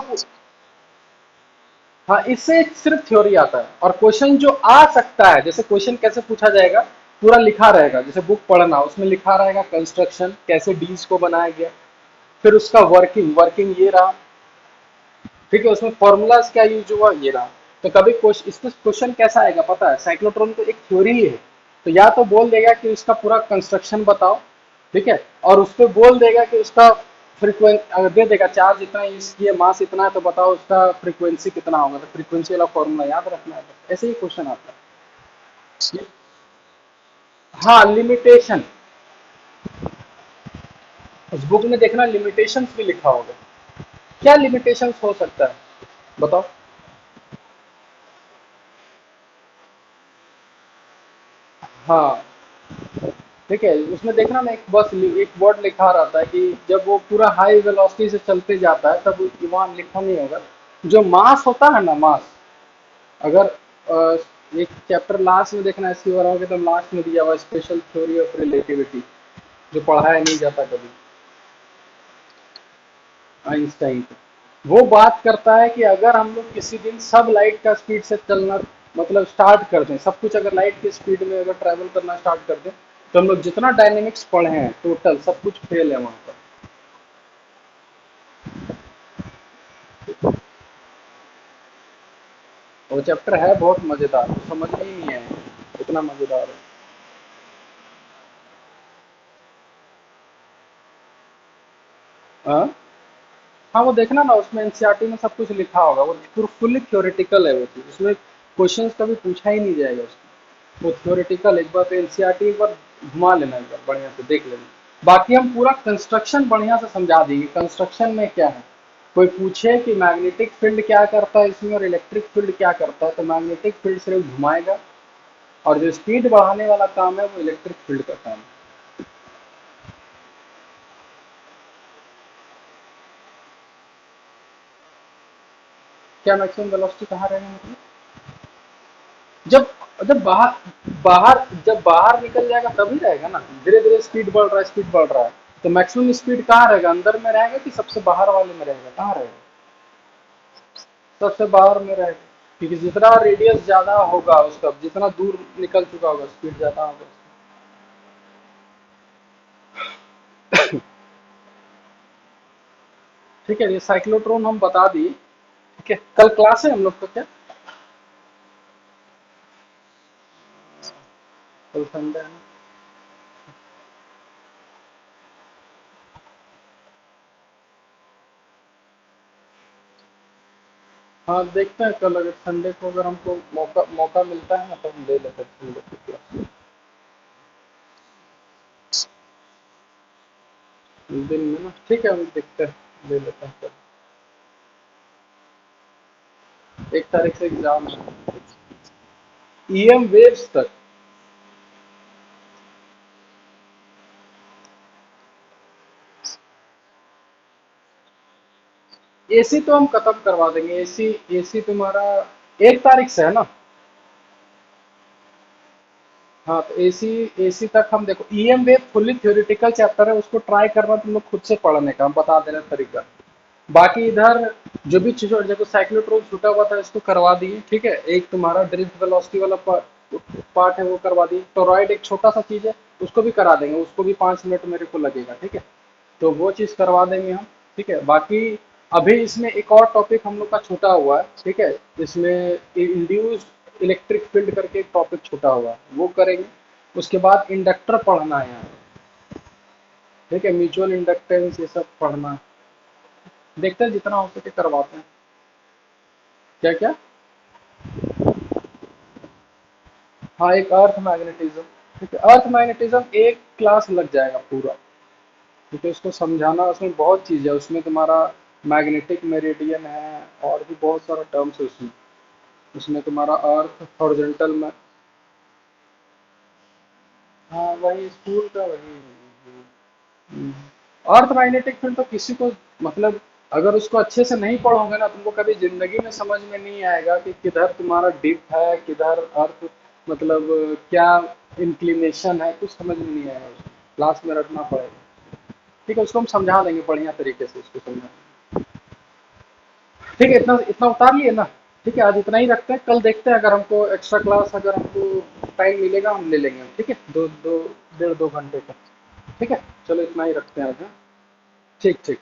हाँ, इससे सिर्फ थ्योरी आता है, और क्वेश्चन जो आ सकता है, जैसे क्वेश्चन कैसे पूछा जाएगा, पूरा लिखा रहेगा, जैसे बुक पढ़ना उसमें लिखा रहेगा कंस्ट्रक्शन कैसे डीज को बनाया गया, फिर उसका वर्किंग वर्किंग ये रहा। ठीक है, उसमें फॉर्मूलाज क्या यूज हुआ, ये रहा। तो कभी इसमें क्वेश्चन कैसा आएगा पता है, साइक्लोट्रॉन तो एक थ्योरी ही है, तो या तो बोल देगा कि उसका पूरा कंस्ट्रक्शन बताओ, ठीक है, और उस पर बोल देगा कि उसका अगर दे देगा चार्ज इतना, इसकी मास इतना है, तो बताओ उसका फ्रीक्वेंसी कितना होगा, तो फ्रीक्वेंसी वाला फॉर्मूला याद रखना है, ऐसे ही क्वेश्चन आता है। हाँ, लिमिटेशन, उस बुक में देखना लिमिटेशंस भी लिखा होगा, क्या लिमिटेशंस हो सकता है, बताओ। हाँ, ठीक है, उसमें देखना ना, एक बस एक वर्ड लिखा रहता है कि जब वो पूरा हाई वेलोसिटी से चलते जाता है तब वहां लिखा नहीं होगा, जो मास होता है ना, मास, अगर एक चैप्टर लास्ट में देखना, इसकी ओर आओगे तो लास्ट में दिया हुआ स्पेशल थ्योरी ऑफ रिलेटिविटी, जो पढ़ाया नहीं जाता कभी, आइंस्टाइन का। वो बात करता है कि अगर हम लोग किसी दिन सब लाइट का स्पीड से चलना, मतलब स्टार्ट कर दें, सब कुछ अगर लाइट की स्पीड में अगर ट्रैवल करना स्टार्ट कर दें, तो हम लोग जितना डायनेमिक्स पढ़े हैं टोटल सब कुछ फेल है वहां पर। वो चैप्टर है बहुत मजेदार, तो समझ में ही नहीं आएगा, इतना मजेदार है। हाँ, हाँ वो देखना ना, उसमें एनसीईआरटी में सब कुछ लिखा होगा, वो पूरा फुल्ली थ्योरेटिकल है वो चीज, उसमें क्वेश्चंस कभी पूछा ही नहीं जाएगा उसमें, वो थ्योरेटिकल। एक बार एनसीईआरटी एक बार घुमा लेना, एक बार बढ़िया से देख लेना। बाकी हम पूरा कंस्ट्रक्शन बढ़िया से समझा देंगे, कंस्ट्रक्शन में क्या है। कोई पूछे कि मैग्नेटिक फील्ड क्या करता है इसमें और इलेक्ट्रिक फील्ड क्या करता है, तो मैग्नेटिक फील्ड सिर्फ घुमाएगा, और जो स्पीड बढ़ाने वाला काम है वो इलेक्ट्रिक फील्ड का काम है। क्या मैक्सिमम वेलोसिटी कहाँ रहेगा मतलब? जब जब जब बाहर निकल जाएगा तभी रहेगा ना, धीरे धीरे स्पीड बढ़ रहा है, स्पीड बढ़ रहा है। तो मैक्सिमम स्पीड कहाँ रहेगा, अंदर में रहेगा कि सबसे बाहर वाले में रहेगा, कहाँ रहेगा? सबसे बाहर में रहेगा, क्योंकि जितना रेडियस ज्यादा होगा उसका, जितना दूर निकल चुका होगा, स्पीड ज्यादा होगा। ठीक है, ये साइक्लोट्रॉन हम बता दिए। ठीक है, कल क्लास है हम लोग का क्या? कल संडे है ना? हाँ देखते हैं, कल अगर संडे को अगर हमको मौका मौका मिलता है ना तो हम ले लेते हैं संडे की क्लास, दिन में ना। ठीक है, हम देखते हैं, ले लेते हैं कल। 1 तारीख से एग्जाम है। ईएम वेव्स तक। एसी तो हम खत्म करवा देंगे, एसी। एसी तुम्हारा 1 तारीख से है ना? हाँ तो एसी, एसी तक हम देखो, EM wave fully theoretical chapter है, उसको ट्राई करना तुम लोग खुद से पढ़ने का, हम बता दे रहे हैं तरीका। बाकी इधर जो भी चीजों, देखो साइक्लोट्रॉन छूटा हुआ था इसको करवा दिए, ठीक है। एक तुम्हारा ड्रिफ्ट वेलोसिटी वाला पार्ट है वो करवा दिए, टोरॉइड एक छोटा सा चीज है, उसको भी करा देंगे, उसको भी 5 मिनट मेरे को लगेगा, ठीक है। तो वो चीज करवा देंगे हम। ठीक है, बाकी अभी इसमें एक और टॉपिक हम लोग का छूटा हुआ है, ठीक है। इसमें इंड्यूस्ड इलेक्ट्रिक फील्ड करके एक टॉपिक छूटा हुआ है, वो करेंगे। उसके बाद इंडक्टर पढ़ना है यहाँ, ठीक है, म्यूचुअल इंडक्टेंस ये सब पढ़ना है। देखते हैं जितना हो सके करवाते हैं। क्या क्या? हाँ, एक अर्थ मैग्नेटिज्म। ठीक है, अर्थ मैग्नेटिज्म एक क्लास लग जाएगा पूरा, क्योंकि उसको समझाना, उसमें बहुत चीज़ है, उसमें तुम्हारा मैग्नेटिक मेरिडियन है, और भी बहुत सारा टर्म्स है उसमें। उसमें तुम्हारा अर्थ हॉरिजॉन्टल में। हाँ वही स्कूल का वही। हम्म। अर्थ मैग्नेटिक फील्ड तो किसी को, मतलब अगर उसको अच्छे से नहीं पढ़ोगे ना, तुमको कभी जिंदगी में समझ में नहीं आएगा कि किधर तुम्हारा डिप है, किधर अर्थ, मतलब क्या इंक्लिनेशन है, कुछ समझ में नहीं आएगा, उसको क्लास में रखना पड़ेगा। ठीक है, उसको हम समझा देंगे बढ़िया तरीके से, उसको समझा। ठीक है, इतना इतना उतार लिए ना। ठीक है, आज इतना ही रखते हैं, कल देखते हैं, अगर हमको एक्स्ट्रा क्लास, अगर हमको टाइम मिलेगा हम ले लेंगे, ठीक है, दो दो 1.5 2 घंटे का। ठीक है, चलो इतना ही रखते हैं आज, हाँ? ठीक ठीक।